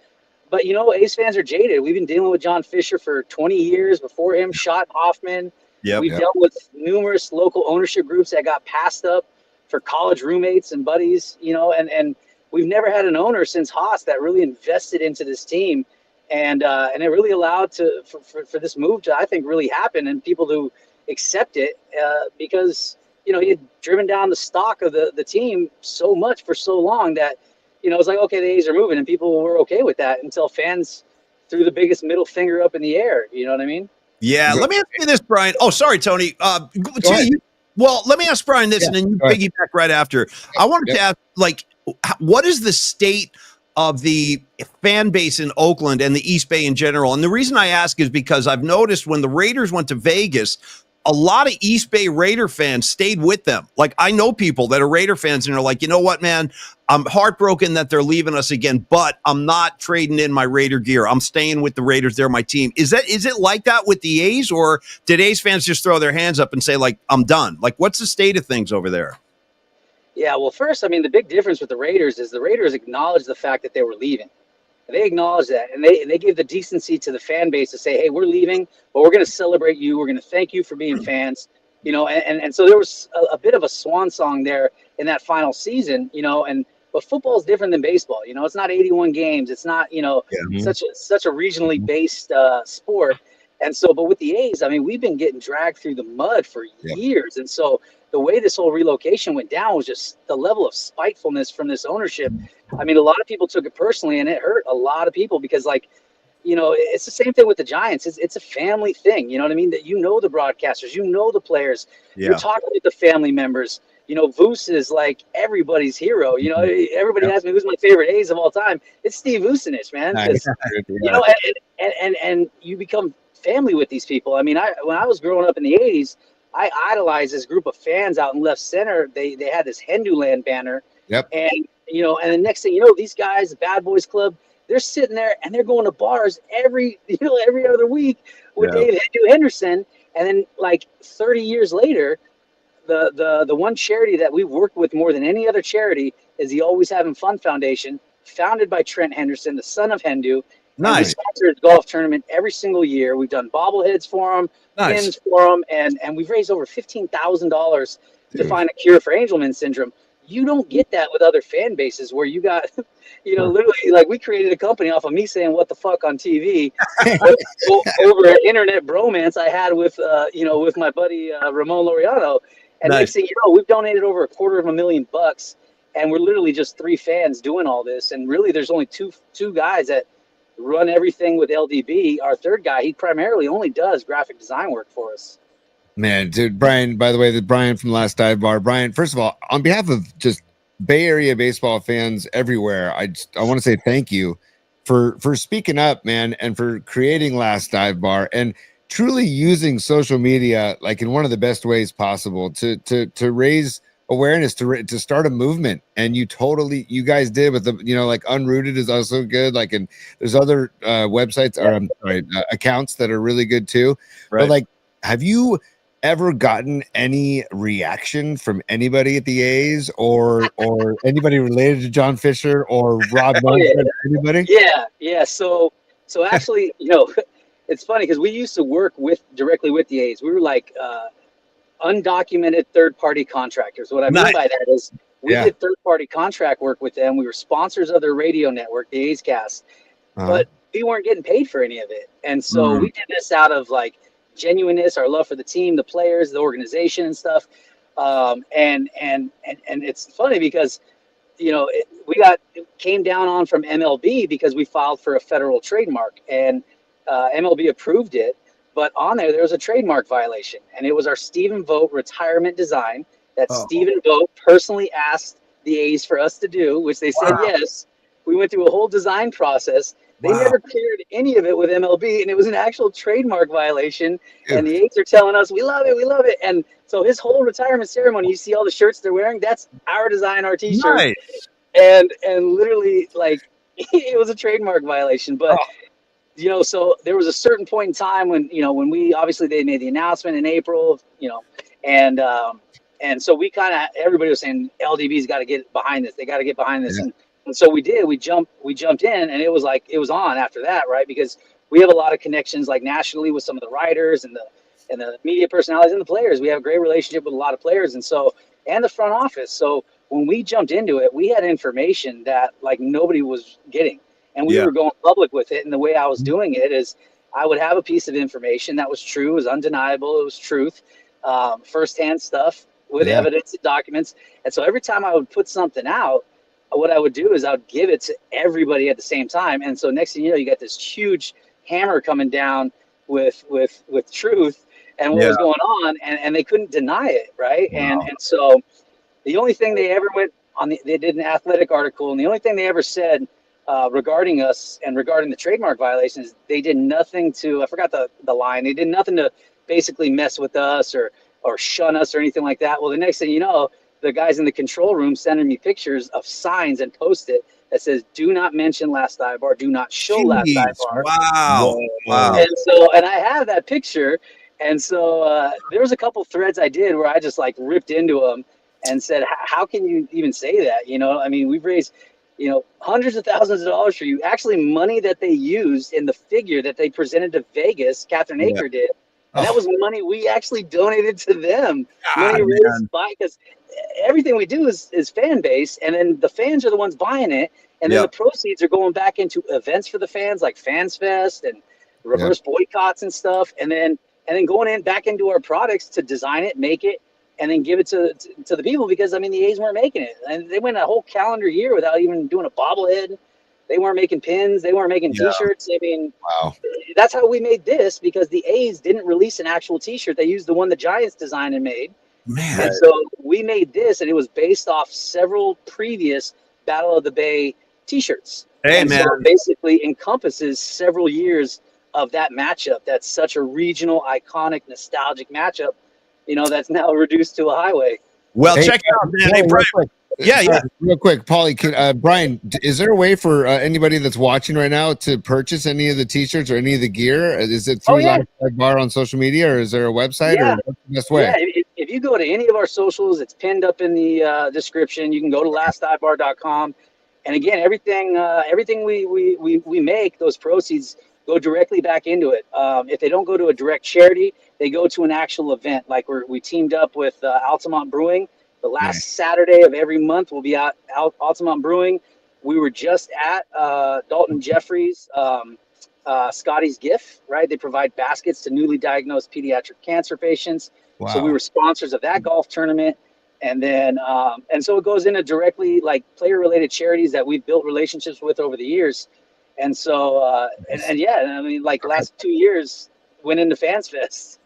J: But A's fans are jaded. We've been dealing with John Fisher for 20 years. Before him, Schott Hoffman. We've dealt with numerous local ownership groups that got passed up for college roommates and buddies, and we've never had an owner since Haas that really invested into this team, and it really allowed for this move to, I think, really happen and people to accept it because he had driven down the stock of the team so much for so long that it's like, okay, the A's are moving, and people were okay with that until fans threw the biggest middle finger up in the air. You know what I mean?
A: Yeah. Let me ask you this, Brian. Oh, sorry, Tony. Well, let me ask Brian this, and then you piggyback right after. I wanted to ask, what is the state of the fan base in Oakland and the East Bay in general? And the reason I ask is because I've noticed when the Raiders went to Vegas, a lot of East Bay Raider fans stayed with them. Like, I know people that are Raider fans and are like, you know what, man, I'm heartbroken that they're leaving us again, but I'm not trading in my Raider gear. I'm staying with the Raiders. They're my team. Is it like that with the A's, or did A's fans just throw their hands up and say, like, I'm done? Like, what's the state of things over there?
J: Yeah, well, first, I mean, the big difference with the Raiders is the Raiders acknowledged the fact that they were leaving. They acknowledged that, and they gave the decency to the fan base to say, hey, we're leaving, but we're going to celebrate you. We're going to thank you for being fans, and so there was a bit of a swan song there in that final season, but football is different than baseball. It's not 81 games. It's not, such a regionally based sport. And so, but with the A's, I mean, we've been getting dragged through the mud for years. And so the way this whole relocation went down was just the level of spitefulness from this ownership. I mean, a lot of people took it personally, and it hurt a lot of people because, it's the same thing with the Giants. It's a family thing. You know what I mean? That the broadcasters, the players, you're talking with the family members. Voos is like everybody's hero. Everybody
C: Yep.
J: asks me who's my favorite A's of all time. It's Steve Vucinich, man.
C: Nice.
J: Because and you become family with these people. I mean, when I was growing up in the '80s, I idolized this group of fans out in left center. They had this Henduland banner,
C: Yep.
J: and and the next thing you know, these guys, the Bad Boys Club, they're sitting there and they're going to bars every other week with
C: Yeah.
J: Dave Henderson, and then like 30 years later. The one charity that we've worked with more than any other charity is the Always Having Fun Foundation, founded by Trent Henderson, the son of Hendu. And we
A: Nice.
J: sponsor his golf tournament every single year. We've done bobbleheads for him,
A: Nice.
J: pins for him, and we've raised over $15,000 to
C: Dude.
J: find a cure for Angelman syndrome. You don't get that with other fan bases where you got, literally, like we created a company off of me saying what the fuck on TV over an internet bromance I had with, with my buddy Ramon Laureano. And
A: Nice.
J: next thing you know, we've donated over $250,000, and we're literally just 3 fans doing all this. And really, there's only two guys that run everything with LDB. Our third guy, he primarily only does graphic design work for us.
C: Man, dude, Brian, by the way, the Brian from Last Dive Bar. Brian, first of all, on behalf of just Bay Area baseball fans everywhere, I want to say thank you for speaking up, man, and for creating Last Dive Bar and truly using social media like in one of the best ways possible to raise awareness, to start a movement. And you guys did with the, like Unrooted is also good. Like, and there's other websites or I'm sorry, accounts that are really good too.
A: Right.
C: But like, have you ever gotten any reaction from anybody at the A's or anybody related to John Fisher or Rob Manfred, anybody?
J: Yeah. So actually, it's funny because we used to work directly with the A's. We were like undocumented third-party contractors. What I mean by that is we did third-party contract work with them. We were sponsors of their radio network, the A's Cast, but we weren't getting paid for any of it. And so we did this out of like genuineness, our love for the team, the players, the organization, and stuff. And it's funny because it came down on from MLB because we filed for a federal trademark, and MLB approved it. But on there was a trademark violation, and it was our Stephen Vogt retirement design that Stephen Vogt personally asked the A's for us to do, which they said yes. We went through a whole design process. They never cleared any of it with MLB, and it was an actual trademark violation.
C: Ew.
J: And the A's are telling us, we love it. And so his whole retirement ceremony, you see all the shirts they're wearing, that's our design, our T-shirt.
A: Nice.
J: And literally, like, it was a trademark violation. But, so there was a certain point in time when we, obviously they made the announcement in April, and so we kind of, everybody was saying LDB's got to get behind this. They got to get behind this.
C: Yeah.
J: And so we did. We jumped in, and it was on after that, right? Because we have a lot of connections, like nationally, with some of the writers and the media personalities and the players. We have a great relationship with a lot of players, and the front office. So when we jumped into it, we had information that like nobody was getting, and we were going public with it. And the way I was doing it is, I would have a piece of information that was true, was undeniable, it was truth, firsthand stuff with evidence and documents. And so every time I would put something out, what I would do is I would give it to everybody at the same time. And so next thing you know, you got this huge hammer coming down with truth and what was going on, and they couldn't deny it, right? Wow. And so the only thing they ever they did an athletic article, and the only thing they ever said regarding us and regarding the trademark violations, they did nothing to, I forgot the line, they did nothing to basically mess with us or shun us or anything like that. Well, the next thing you know, the guys in the control room sending me pictures of signs and Post-it that says, do not mention Last Dive Bar, do not show Last Dive Bar.
A: Wow.
J: And I have that picture. And so there was a couple threads I did where I just like ripped into them and said, how can you even say that? I mean, we've raised, hundreds of thousands of dollars for you. Actually, money that they used in the figure that they presented to Vegas, Catherine Aker did. And that was money we actually donated to them. Money raised by, because everything we do is fan base, and then the fans are the ones buying it, and then the proceeds are going back into events for the fans like Fans Fest and reverse boycotts and stuff, and then going back into our products to design it, make it, and then give it to the people, because I mean the A's weren't making it, and they went a whole calendar year without even doing a bobblehead. They weren't making pins. They weren't making T-shirts. I mean, that's how we made this, because the A's didn't release an actual T-shirt. They used the one the Giants designed and made.
A: Man.
J: And so we made this, and it was based off several previous Battle of the Bay T-shirts.
A: Hey,
J: and
A: man.
J: so it basically encompasses several years of that matchup. That's such a regional, iconic, nostalgic matchup. That's now reduced to a highway.
A: Well,
C: Hey,
A: check it out, man.
C: Paulie,
A: Hey,
C: real
A: Brian.
C: quick.
A: Yeah,
C: Sorry,
A: yeah.
C: real quick, Paulie, Brian, is there a way for anybody that's watching right now to purchase any of the T-shirts or any of the gear? Is it through
J: yeah.
C: Last Dive Bar on social media, or is there a website,
J: Yeah.
C: or what's the best way?
J: Yeah, if you go to any of our socials, it's pinned up in the description. You can go to lastdivebar.com. And again, everything we make, those proceeds go directly back into it. If they don't go to a direct charity, they go to an actual event. Like we teamed up with Altamont Brewing. The last Saturday of every month, we'll be out Altamont Brewing. We were just at Dalton Jeffries' Scotty's Gift, right? They provide baskets to newly diagnosed pediatric cancer patients.
C: Wow.
J: So we were sponsors of that golf tournament. And then, and so it goes into directly like player related charities that we've built relationships with over the years. And so, and yeah, I mean, like last 2 years went into Fans Fest.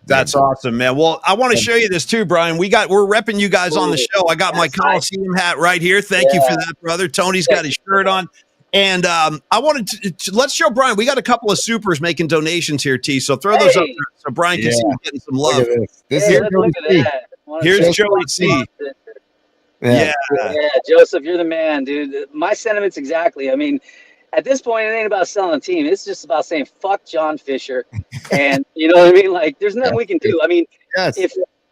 A: That's awesome, man. Well, I want to show you this too, Brian. We're repping you guys on the show. I got my Coliseum hat right here. Thank you for that, brother. Tony's got his shirt on. And I wanted to let's show Brian. We got a couple of supers making donations here, T. So throw those up there so Brian can see we're getting some love.
J: Look at that.
A: Here's Joey C. Yeah,
J: Joseph, you're the man, dude. My sentiments exactly. I mean, at this point, it ain't about selling a team. It's just about saying fuck John Fisher, and you know what I mean. Like, there's nothing we can do. I mean,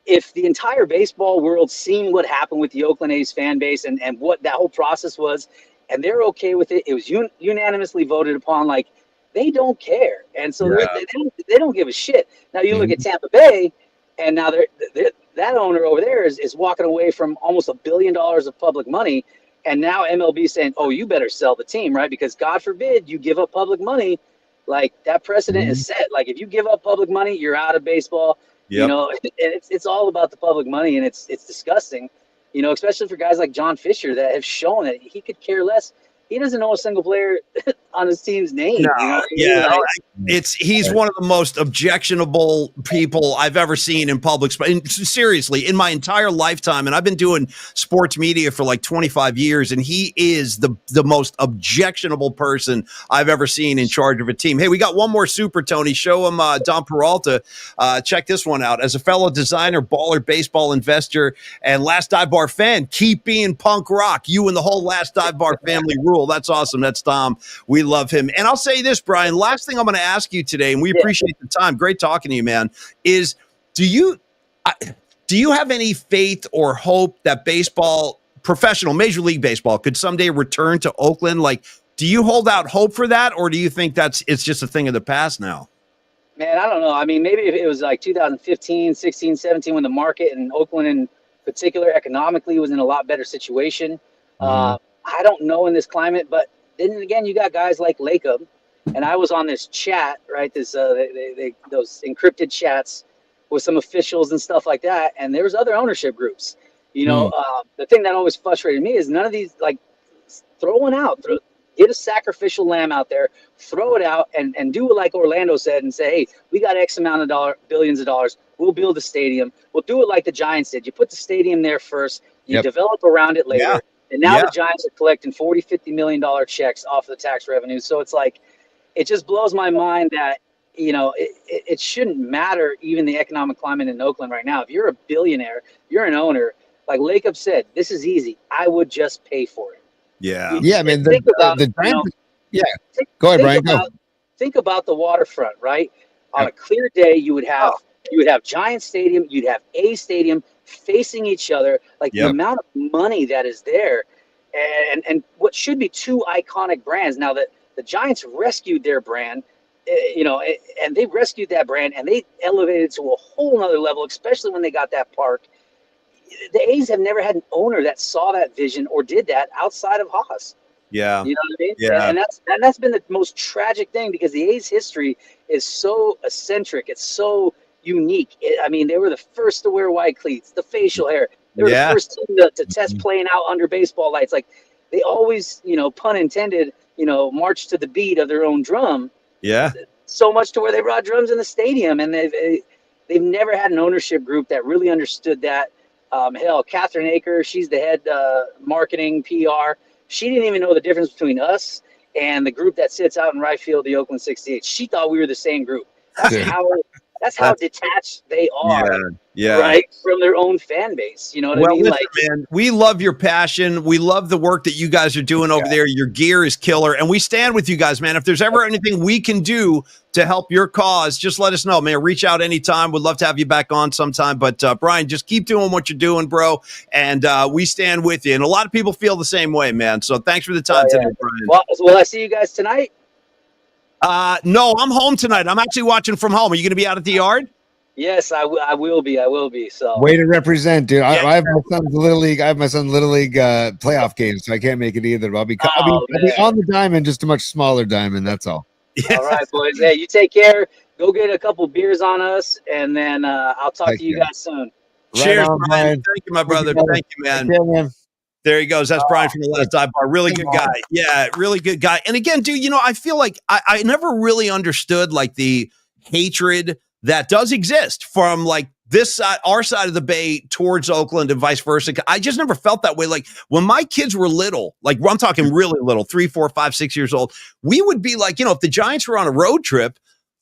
J: if the entire baseball world seen what happened with the Oakland A's fan base and what that whole process was, and they're okay with it, it was unanimously voted upon. Like, they don't care, and so they don't give a shit. Now you look at Tampa Bay, and now that owner over there is walking away from almost $1 billion of public money. And now MLB saying, oh, you better sell the team, right? Because God forbid you give up public money. Like, that precedent is set. Like, if you give up public money, you're out of baseball. You know, and it's all about the public money, and it's disgusting, especially for guys like John Fisher that have shown that he could care less. He doesn't know a single player on his team's name.
A: No, he's one of the most objectionable people I've ever seen in public. Seriously, in my entire lifetime, and I've been doing sports media for like 25 years, and he is the most objectionable person I've ever seen in charge of a team. Hey, we got one more super, Tony. Show him Don Peralta. Check this one out. As a fellow designer, baller, baseball investor, and Last Dive Bar fan, keep being punk rock. You and the whole Last Dive Bar family rule. That's awesome. That's Tom. We love him. And I'll say this, Brian, last thing I'm going to ask you today, and we appreciate the time. Great talking to you, man, is do you have any faith or hope that baseball, professional Major League Baseball, could someday return to Oakland? Like, do you hold out hope for that, or do you think it's just a thing of the past now?
J: Man, I don't know. I mean, maybe if it was like 2015, 16, 17, when the market in Oakland in particular economically was in a lot better situation. I don't know in this climate, but then again, you got guys like Lacob, and I was on this chat, right? This those encrypted chats with some officials and stuff like that, and there's other ownership groups. The thing that always frustrated me is none of these, like, throw one out, get a sacrificial lamb out there, throw it out, and do what like Orlando said and say, hey, we got X amount of billions of dollars, we'll build a stadium, we'll do it like the Giants did. You put the stadium there first, you develop around it later. Yeah. And now the Giants are collecting $40-50 million checks off of the tax revenue. So it's like, it just blows my mind that, it shouldn't matter even the economic climate in Oakland right now. If you're a billionaire, you're an owner, like Lacob said, this is easy. I would just pay for it.
A: Yeah.
C: Man. The Giants. Go ahead, Brian.
J: Think about the waterfront, right? On a clear day, you would have Giant Stadium, you'd have A Stadium facing each other, like the amount of money that is there, and what should be two iconic brands. Now that the Giants rescued their brand, and they rescued that brand and they elevated to a whole nother level, especially when they got that park. The A's have never had an owner that saw that vision or did that outside of Haas.
A: Yeah.
J: You know what I mean?
A: Yeah.
J: And that's been the most tragic thing, because the A's history is so eccentric. It's so unique. I mean, they were the first to wear white cleats, the facial hair. They were the first team to test playing out under baseball lights. Like, they always, pun intended, march to the beat of their own drum.
A: Yeah.
J: So much to where they brought drums in the stadium, and they've never had an ownership group that really understood that. Hell, Catherine Aker, she's the head marketing PR. She didn't even know the difference between us and the group that sits out in right field, the Oakland 68. She thought we were the same group. That's how detached they are, right, from their own fan base. You know what I mean?
A: Listen, man, we love your passion. We love the work that you guys are doing over there. Your gear is killer, and we stand with you guys, man. If there's ever anything we can do to help your cause, just let us know, man. Reach out anytime. We'd love to have you back on sometime. But Brian, just keep doing what you're doing, bro, and we stand with you. And a lot of people feel the same way, man. So thanks for the time today, Brian.
J: Well, will I see you guys tonight?
A: No, I'm home tonight. I'm actually watching from home. Are you going to be out at the yard?
J: Yes, I will be. I will be. So
C: way to represent, dude. I have my son's little league. I have my son's little league playoff game, so I can't make it either. But I'll be on the diamond, just a much smaller diamond. That's all.
J: All right, boys. Hey, you take care. Go get a couple beers on us, and then I'll talk to you guys soon.
A: Cheers, Brian. Thank you, my brother. Thank you, man.
C: Man.
A: There he goes. That's Brian from the Last Dive Bar. Really good guy. Yeah, really good guy. And again, dude, you know, I feel like I never really understood like the hatred that does exist from like this side, our side of the bay towards Oakland and vice versa. I just never felt that way. Like when my kids were little, like I'm talking really little, 3, 4, 5, 6 years old, we would be like, you know, if the Giants were on a road trip,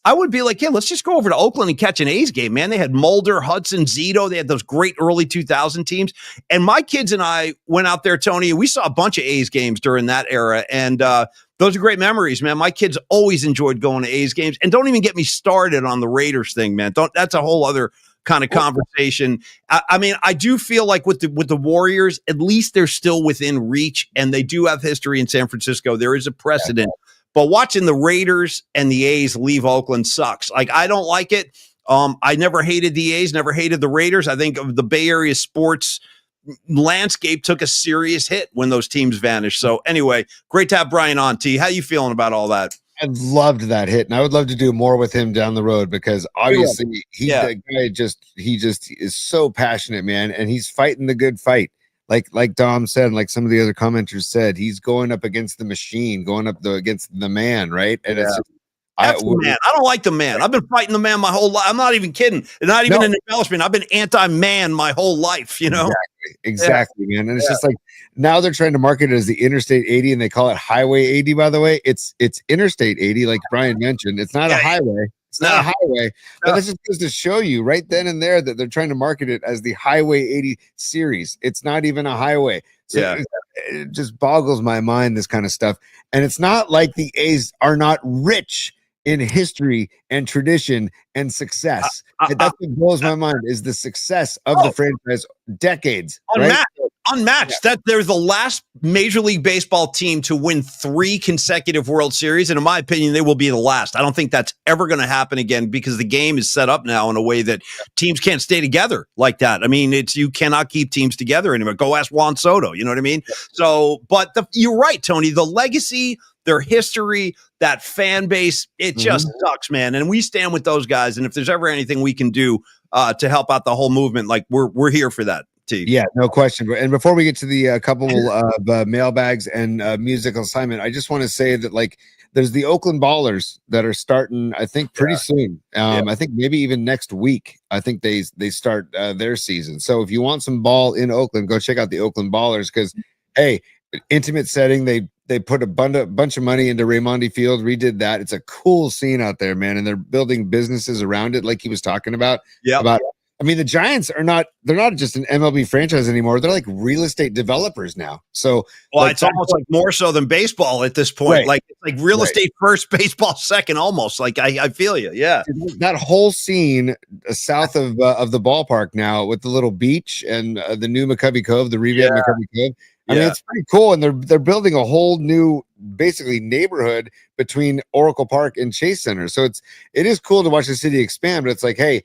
A: I would be like, yeah, let's just go over to Oakland and catch an A's game, man. They had Mulder, Hudson, Zito. They had those great early 2000 teams. And my kids and I went out there, Tony, and we saw a bunch of A's games during that era. And those are great memories, man. My kids always enjoyed going to A's games. And don't even get me started on the Raiders thing, man. That's a whole other kind of conversation. I mean, I do feel like with the Warriors, at least they're still within reach, and they do have history in San Francisco. There is a precedent. Yeah. But watching the Raiders and the A's leave Oakland sucks. Like, I don't like it. I never hated the A's, never hated the Raiders. I think the Bay Area sports landscape took a serious hit when those teams vanished. So anyway, great to have Brian on, T. How you feeling about all that?
C: I loved that hit, and I would love to do more with him down the road because obviously the guy he just is so passionate, man, and he's fighting the good fight. Like Dom said, and like some of the other commenters said, he's going up against the machine, going up against the man, right? And it's just,
A: the man. I don't like the man. I've been fighting the man my whole life. I'm not even kidding. Not even an embellishment. I've been anti-man my whole life, you know?
C: Exactly, man. And it's just like now they're trying to market it as the Interstate 80 and they call it Highway 80, by the way. It's Interstate 80, like Brian mentioned. It's not a highway. It's not a highway, but this just goes to show you right then and there that they're trying to market it as the Highway 80 series. It's not even a highway. So it just boggles my mind, this kind of stuff. And it's not like the A's are not rich in history and tradition and success. That's what blows my mind is the success of the franchise decades.
A: Unmatched. That they're the last Major League Baseball team to win 3 consecutive World Series. And in my opinion, they will be the last. I don't think that's ever going to happen again because the game is set up now in a way that teams can't stay together like that. I mean, you cannot keep teams together anymore. Go ask Juan Soto. You know what I mean? So, but you're right, Tony, the legacy, their history, that fan base, it just sucks, man. And we stand with those guys. And if there's ever anything we can do to help out the whole movement, like we're here for that.
C: Yeah, no question. And before we get to the couple of mailbags and musical assignment, I just want to say that like there's the Oakland Ballers that are starting, I think, pretty soon. I think maybe even next week. I think they start their season. So if you want some ball in Oakland, go check out the Oakland Ballers because, hey, intimate setting. They put a bunch of money into Raimondi Field, redid that. It's a cool scene out there, man, and they're building businesses around it, like he was talking about. I mean, the Giants they're not just an MLB franchise anymore. They're like real estate developers now. So,
A: it's almost like more so than baseball at this point. Right. Like real estate first, baseball second, almost. Like I feel you. Yeah.
C: That whole scene south of the ballpark now with the little beach and the new McCovey Cove, the revamped McCovey Cove. I mean, it's pretty cool, and they're building a whole new, basically, neighborhood between Oracle Park and Chase Center. So it is cool to watch the city expand. But it's like, hey,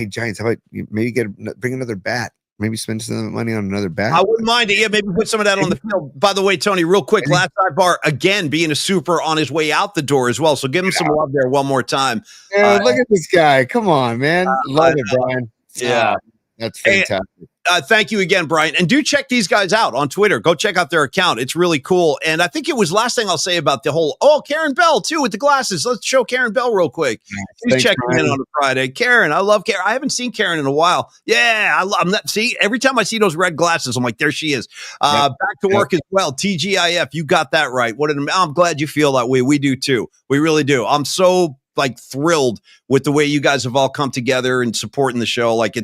C: Giants, how about you maybe bring another bat? Maybe spend some money on another bat.
A: I wouldn't mind it. Yeah, maybe put some of that on the field. By the way, Tony, real quick, Last Dive Bar again being a super on his way out the door as well. So give him some love there one more time.
C: Look at this guy! Come on, man, love it, Brian.
A: Yeah.
C: That's fantastic.
A: Thank you again, Brian. And do check these guys out on Twitter. Go check out their account. It's really cool. And I think it was last thing I'll say about the whole, Karen Bell, too, with the glasses. Let's show Karen Bell real quick. She's checking in on a Friday. Karen, I love Karen. I haven't seen Karen in a while. Yeah, I'm not. See, every time I see those red glasses, I'm like, there she is. Back to work as well. TGIF, you got that right. I'm glad you feel that way. We do, too. We really do. I'm so thrilled with the way you guys have all come together and supporting the show. Like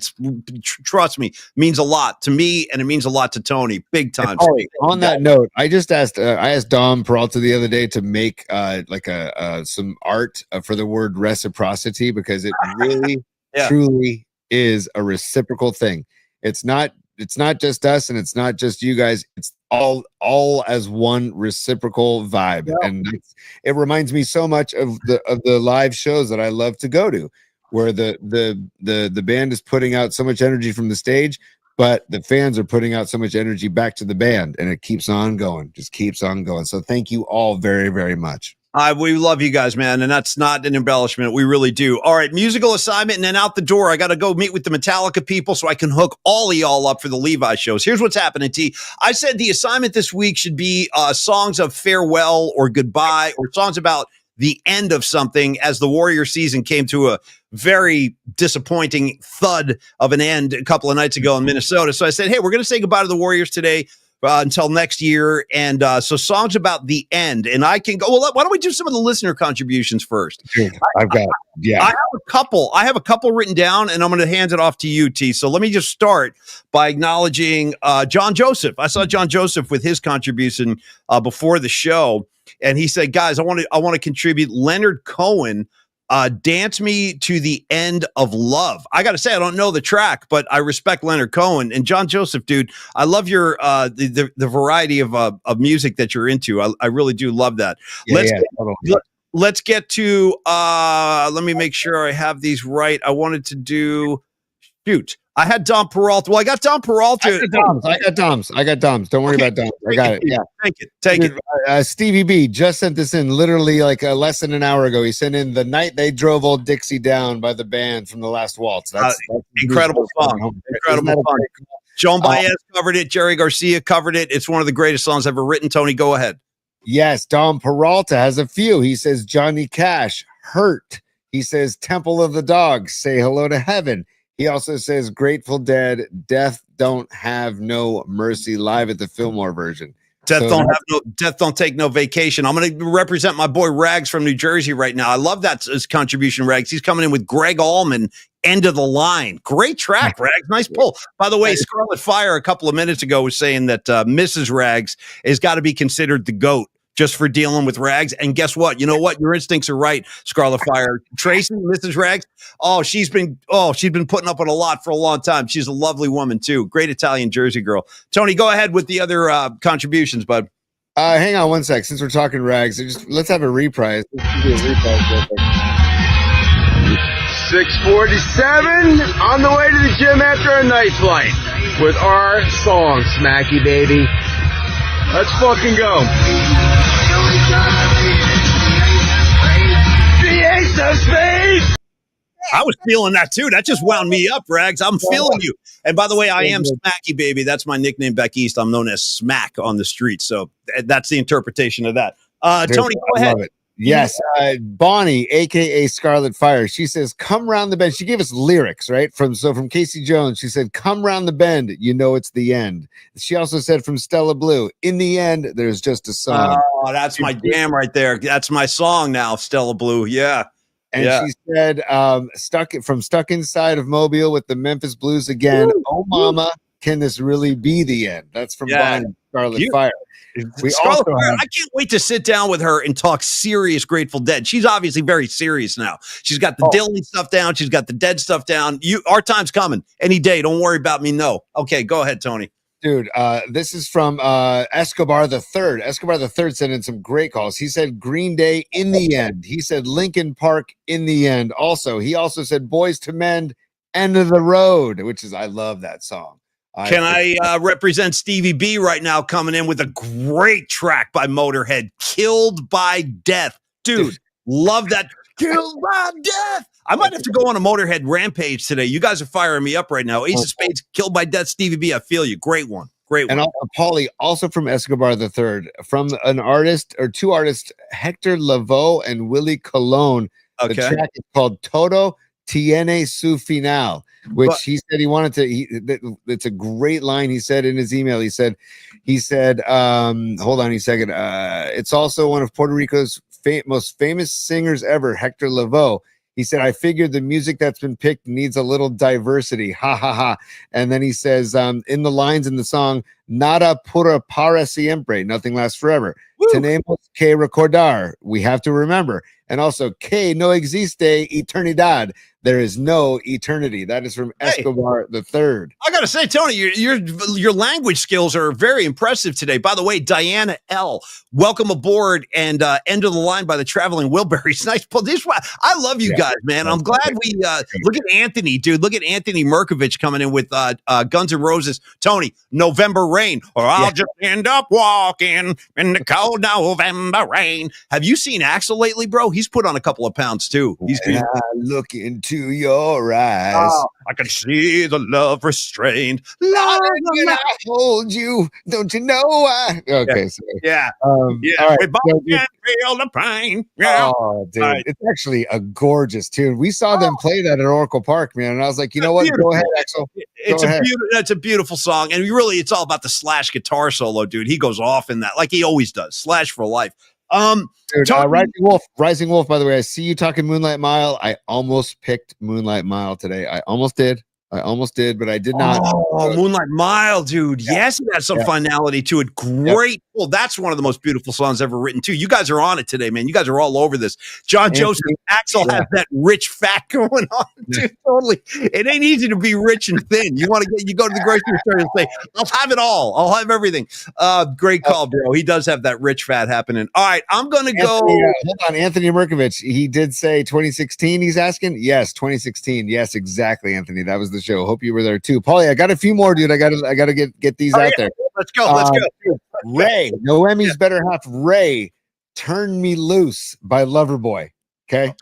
A: trust me, means a lot to me, and it means a lot to Tony, big time.
C: On that note, I just asked Dom Peralta the other day to make some art for the word reciprocity, because it really truly is a reciprocal thing. It's not just us, and it's not just you guys. It's all as one reciprocal vibe. And it reminds me so much of the live shows that I love to go to, where the band is putting out so much energy from the stage, but the fans are putting out so much energy back to the band, and it keeps on going, just keeps on going. So thank you all very, very much.
A: We love you guys, man, and that's not an embellishment. We really do. All right, musical assignment, and then out the door. I got to go meet with the Metallica people so I can hook all of y'all up for the Levi shows. Here's what's happening, T. I said the assignment this week should be songs of farewell or goodbye, or songs about the end of something, as the Warrior season came to a very disappointing thud of an end a couple of nights ago in Minnesota. So I said, hey, we're going to say goodbye to the Warriors today. Until next year. And so songs about the end. And I can go, well, why don't we do some of the listener contributions first?
C: I
A: have a couple written down, and I'm going to hand it off to you, T. So let me just start by acknowledging John Joseph. I saw John Joseph with his contribution before the show. And he said, guys, I want to contribute Leonard Cohen, Dance Me to the End of Love. I got to say, I don't know the track, but I respect Leonard Cohen. And John Joseph, dude, I love your the variety of music that you're into. I really do love that. Let's get to let me make sure I have these right. I wanted to do I had Dom Peralta. Well, I got Dom Peralta.
C: I got Dom's. Don't worry about Dom's. I got it. Yeah.
A: Take it.
C: Stevie B just sent this in literally less than an hour ago. He sent in The Night They Drove Old Dixie Down by the band from The Last Waltz. That's
A: incredible song. Incredible song. Joan Baez covered it. Jerry Garcia covered it. It's one of the greatest songs ever written. Tony, go ahead.
C: Yes, Dom Peralta has a few. He says Johnny Cash, Hurt. He says Temple of the Dog, Say Hello to Heaven. He also says Grateful Dead, Death Don't Have No Mercy, live at the Fillmore version.
A: Death don't take no vacation. I'm going to represent my boy Rags from New Jersey right now. I love that his contribution, Rags. He's coming in with Greg Allman, End of the Line. Great track, Rags. Nice pull. By the way, Scarlet Fire a couple of minutes ago was saying that Mrs. Rags has got to be considered the GOAT just for dealing with Rags. And guess what? You know what? Your instincts are right, Scarlet Fire. Tracy, Mrs. Rags, she's been putting up with a lot for a long time. She's a lovely woman, too. Great Italian Jersey girl. Tony, go ahead with the other contributions, bud.
C: Hang on one sec. Since we're talking Rags, let's have a reprise. Let's do a reprise real quick.
K: 6:47 on the way to the gym after a night flight with our song, Smacky Baby. Let's fucking go. The Ace of Spades.
A: I was feeling that too. That just wound me up, Rags. I'm feeling you. And by the way, I am Smacky Baby. That's my nickname back east. I'm known as Smack on the street. So that's the interpretation of that. Tony, go ahead.
C: Yes, Bonnie, aka Scarlet Fire. She says, "Come round the bend." She gave us lyrics, right? From Casey Jones. She said, "Come round the bend, you know it's the end." She also said from Stella Blue, "In the end, there's just a song."
A: Oh, that's my jam right there. That's my song now, Stella Blue. Yeah.
C: And she said, "Stuck inside of Mobile with the Memphis Blues again." Ooh, oh, mama, can this really be the end? That's from Bonnie, Scarlet Fire.
A: I can't wait to sit down with her and talk serious Grateful Dead. She's obviously very serious now. She's got the Dylan stuff down. She's got the Dead stuff down. Our time's coming any day. Don't worry about me. No. Okay, go ahead, Tony.
C: Dude, this is from Escobar the Third. Escobar the Third sent in some great calls. He said Green Day in the end. He said Linkin Park in the end. He also said Boys to Men, End of the Road, which is, I love that song.
A: Can I represent Stevie B right now, coming in with a great track by Motorhead, Killed by Death. Dude, love that. Killed by Death. I might have to go on a Motorhead rampage today. You guys are firing me up right now. Ace of Spades, Killed by Death, Stevie B. I feel you. Great one. Great one.
C: And Paulie, also from Escobar the Third, from an artist or two artists, Hector Lavoe and Willie Colon. The track is called Todo Tiene Su Final, which he said he wanted to. It's a great line. He said in his email. He said, hold on a second. It's also one of Puerto Rico's most famous singers ever, Hector Lavoe. He said, I figured the music that's been picked needs a little diversity. Ha ha ha. And then he says, in the lines in the song, Nada pura para siempre, nothing lasts forever. Tenemos que recordar, we have to remember. And also, que no existe eternidad, there is no eternity. That is from Escobar the Third.
A: I gotta say, Tony, your language skills are very impressive today. By the way, Diana L, welcome aboard, and End of the Line by the Traveling Wilburys. Nice. I love you guys, man. I'm glad we look at Anthony, dude. Look at Anthony Merkovich coming in with Guns N' Roses. Tony, November Rain, or I'll just end up walking in the cold November rain. Have you seen Axel lately, bro? He's put on a couple of pounds too. He's
C: look into your eyes.
A: Oh, I can see the love restrained.
C: Love, when I hold you, don't you know I? Okay, so
A: all right. We
C: So,
A: both can feel the pain. Yeah.
C: Oh, dude, it's actually a gorgeous tune. We saw them play that at Oracle Park, man, and I was like, you know what? Go ahead, Axel.
A: It's a beautiful song, and really, it's all about the Slash guitar solo, dude. He goes off in that, like he always does. Slash for life.
C: Dude, Rising Wolf, by the way, I see you talking Moonlight Mile. I almost picked Moonlight Mile today. I almost did, but I did not.
A: Oh, Moonlight Mile, dude. Yes, it has some finality to it. Great. Well, that's one of the most beautiful songs ever written, too. You guys are on it today, man. You guys are all over this. John Joseph, Axel has that rich fat going on, dude. Totally. It ain't easy to be rich and thin. You go to the grocery store and say, I'll have it all. I'll have everything. Great call, bro. He does have that rich fat happening. All right, I'm going to go.
C: Hold on, Anthony Merkovich. He did say 2016, he's asking. Yes, 2016. Yes, exactly, Anthony. That was the show. Hope you were there too. Paulie, I got a few more, dude. I gotta get these out there.
A: Let's go.
C: Ray, Noemi's better half, Ray, Turn Me Loose by Loverboy. Okay.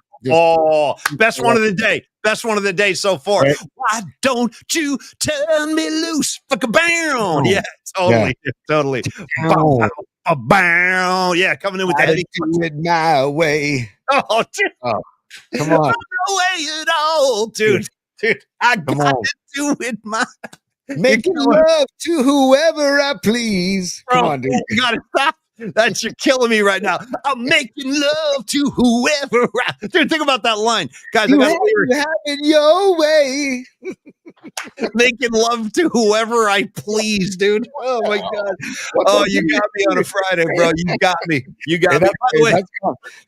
A: Best one of the day. Best one of the day so far. Right. Why don't you turn me loose? Fuck a bound. Yeah, totally. Bow. Yeah, coming in with that.
C: Do it my way.
A: Oh, dude.
C: Come on.
A: No way at all, dude. I gotta do it my.
C: Making love to whoever I please.
A: Bro,
C: come on, dude.
A: You gotta stop. You're killing me right now. I'm making love to whoever. Dude, think about that line, guys.
C: You have it your way.
A: Making love to whoever I please, dude. Oh my god. Oh, you got me on a Friday, bro. You got me. You got me. By the way,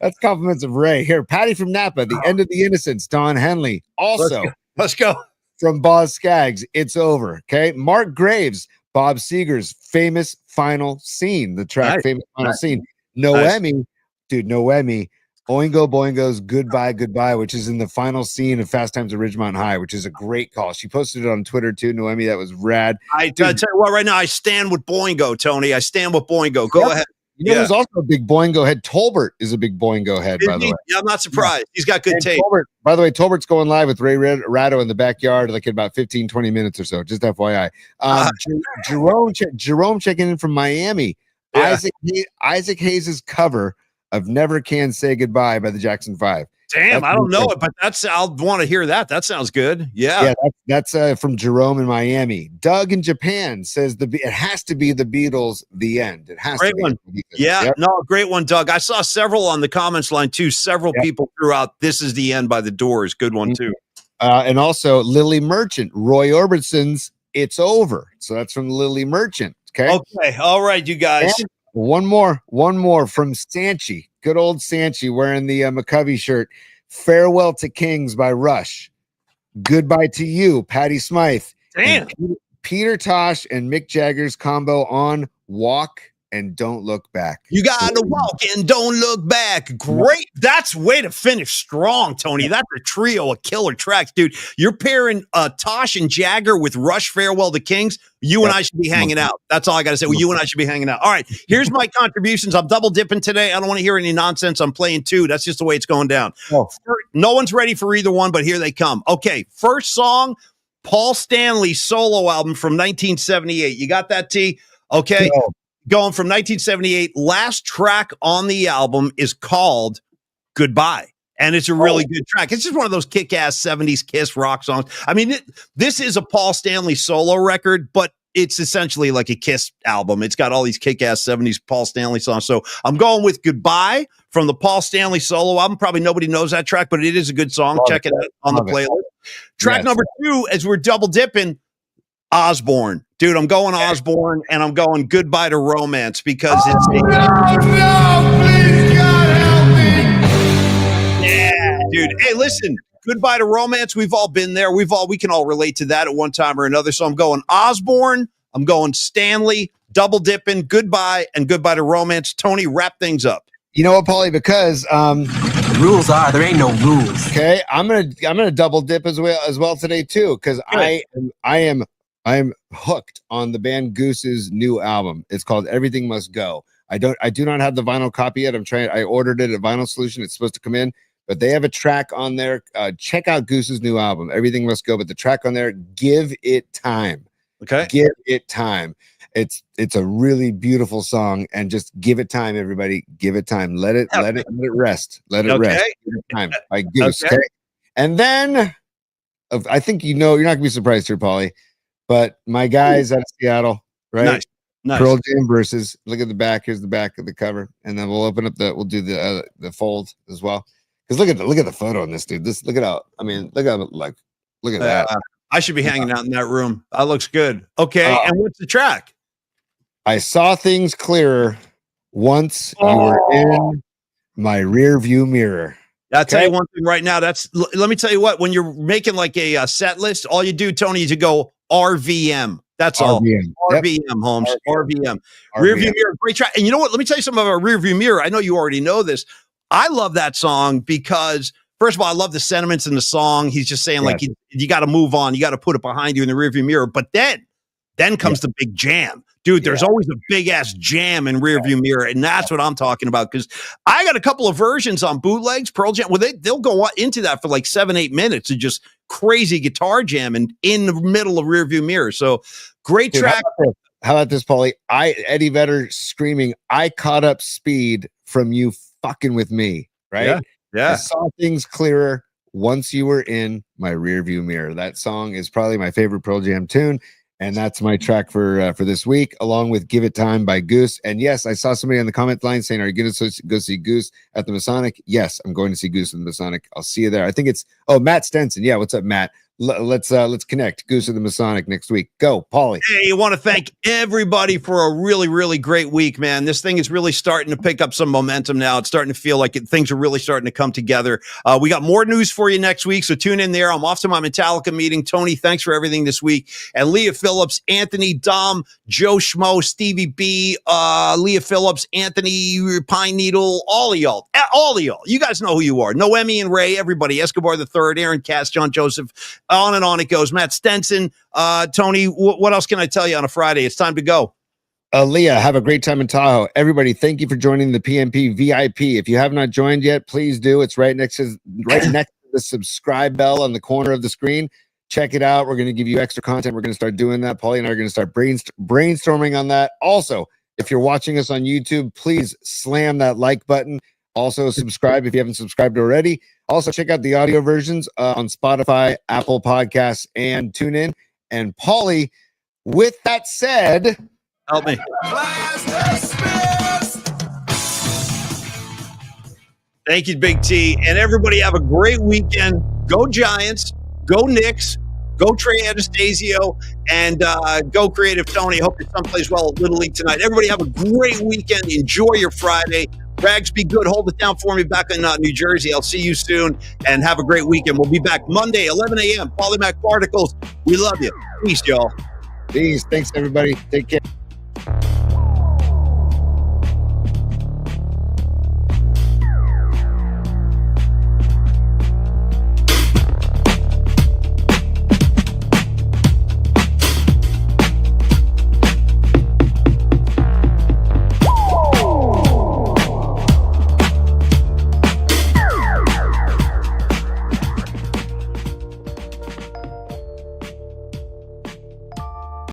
C: that's compliments of Ray. Here, Patty from Napa. The End of the Innocents. Don Henley. Also,
A: let's go.
C: From Boz Skaggs. It's over. Okay. Mark Graves. Bob Seger's famous final scene, the track famous final scene. Noemi, dude, Noemi, Oingo Boingo's Goodbye, Goodbye, which is in the final scene of Fast Times at Ridgemont High, which is a great call. She posted it on Twitter too, Noemi. That was rad.
A: I tell you what, right now, I stand with Boingo, Tony. I stand with Boingo. Go ahead.
C: You know, there's also a big Boingo head. Tolbert is a big Boingo head, by the way.
A: Yeah, I'm not surprised. He's got good taste.
C: By the way, Tolbert's going live with Ray Ratto in the backyard, like in about 15, 20 minutes or so. Just FYI. Jerome checking in from Miami. Yeah. Isaac Hayes' cover of Never Can Say Goodbye by the Jackson 5.
A: Damn, I don't know it, but I'll want to hear that. That sounds good. Yeah.
C: That's from Jerome in Miami. Doug in Japan says it has to be the Beatles, The End. It has
A: great
C: to be.
A: One. Yeah, no, great one, Doug. I saw several on the comments line too. Several people threw out This Is the End by the Doors. Good one too.
C: And also Lily Merchant, Roy Orbison's It's Over. So that's from Lily Merchant. Okay.
A: All right, you guys.
C: And one more from Sanchi. Good old Sanchi wearing the McCovey shirt. Farewell to Kings by Rush. Goodbye to You, Patti Smythe.
A: Damn.
C: Peter Tosh and Mick Jagger's combo on Walk and Don't Look Back.
A: You gotta walk and don't look back. Great. That's way to finish strong, Tony. That's a trio of killer tracks, dude. You're pairing Tosh and Jagger with Rush, Farewell to Kings. You and I should be hanging out. That's all I got to say. Well, you and I should be hanging out. All right. Here's my contributions. I'm double dipping today. I don't want to hear any nonsense. I'm playing two. That's just the way it's going down. No one's ready for either one, but here they come. Okay, first song, Paul Stanley's solo album from 1978. You got that, T? Okay.
C: No.
A: Going from 1978. Last track on the album is called Goodbye. And it's a really good track. It's just one of those kick-ass 70s Kiss rock songs. I mean, this is a Paul Stanley solo record, but it's essentially like a Kiss album. It's got all these kick-ass 70s Paul Stanley songs. So I'm going with Goodbye from the Paul Stanley solo album. Probably nobody knows that track, but it is a good song. Check it out on the playlist. Track number 2, as we're double dipping, Osborne. Dude, I'm going Osborne, and I'm going Goodbye to Romance because it's...
K: please God help me.
A: Yeah, dude. Hey, listen, Goodbye to Romance. We've all been there. We can all relate to that at one time or another. So I'm going Osborne. I'm going Stanley, double dipping, Goodbye, and Goodbye to Romance. Tony, wrap things up.
C: You know what, Paulie? Because
L: the rules are there ain't no rules.
C: Okay, I'm gonna double dip as well today too, because I am hooked on the band Goose's new album. It's called Everything Must Go. I do not have the vinyl copy yet. I ordered it at Vinyl Solution. It's supposed to come in, but they have a track on there. Check out Goose's new album, Everything Must Go. But the track on there, Give It Time.
A: Okay.
C: Give It Time. It's a really beautiful song, and just give it time, everybody. Give it time. Let it rest. Let it rest. Give it time by Goose. Okay. And then I think you're not gonna be surprised here, Paulie, but my guys out of Seattle, right?
A: Nice.
C: Pearl Jam versus. Look at the back. Here's the back of the cover, and then we'll do the fold as well. Because look at the photo on this dude. Look at that.
A: I should be hanging out in that room. That looks good. Okay, and what's the track?
C: I saw things clearer once you were in my rear view mirror.
A: I'll tell you one thing right now. Let me tell you what. When you're making like a set list, all you do, Tony, is you go RVM. That's all. RVM, Holmes. RVM. Rear view mirror, great track. And you know what? Let me tell you something about rear view mirror. I know you already know this. I love that song because, first of all, I love the sentiments in the song. He's just saying like you got to move on. You got to put it behind you in the rear view mirror. But then comes the big jam. Dude, there's always a big ass jam in rear view mirror, and that's what I'm talking about. Because I got a couple of versions on bootlegs, Pearl Jam. Well, they'll go into that for like 7-8 minutes of just crazy guitar jamming in the middle of rear view mirror. So great track.
C: How about this, Paulie? Eddie Vedder screaming, "I caught up speed from you fucking with me." Right?
A: Yeah.
C: I saw things clearer once you were in my rear view mirror. That song is probably my favorite Pearl Jam tune. And that's my track for this week, along with Give It Time by Goose. And yes, I saw somebody on the comment line saying, are you going to go see Goose at the Masonic? Yes, I'm going to see Goose at the Masonic. I'll see you there. I think it's, Matt Stenson. Yeah, what's up, Matt? Let's connect. Goose at the Masonic next week. Go, Paulie.
A: Hey, I want to thank everybody for a really, really great week, man. This thing is really starting to pick up some momentum now. It's starting to feel like things are really starting to come together. We got more news for you next week, so tune in there. I'm off to my Metallica meeting. Tony, thanks for everything this week. And Leah Phillips, Anthony, Dom, Joe Schmo, Stevie B, Leah Phillips, Anthony, Pine Needle, all of y'all. You guys know who you are. Noemi and Ray, everybody. Escobar the Third, Aaron Cass, John Joseph. On and on it goes. Matt Stenson, Tony, what else can I tell you on a Friday? It's time to go.
C: Leah, have a great time in Tahoe. Everybody, thank you for joining the PMP VIP. If you have not joined yet, please do. It's right next to the subscribe bell on the corner of the screen. Check it out. We're going to give you extra content. We're going to start doing that. Paulie and I are going to start brainstorming on that. Also, if you're watching us on YouTube, please slam that like button. Also, subscribe if you haven't subscribed already. Also, check out the audio versions on Spotify, Apple Podcasts, and TuneIn. And Paulie, with that said,
A: help me. Thank you, Big T. And everybody have a great weekend. Go Giants. Go Knicks. Go Trey Anastasio. And go Creative Tony. Hope your son plays well at Little League tonight. Everybody have a great weekend. Enjoy your Friday. Rags, be good. Hold it down for me back in New Jersey. I'll see you soon, and have a great weekend. We'll be back Monday, 11 a.m. Polymac Particles. We love you. Peace, y'all.
C: Peace. Thanks, everybody. Take care.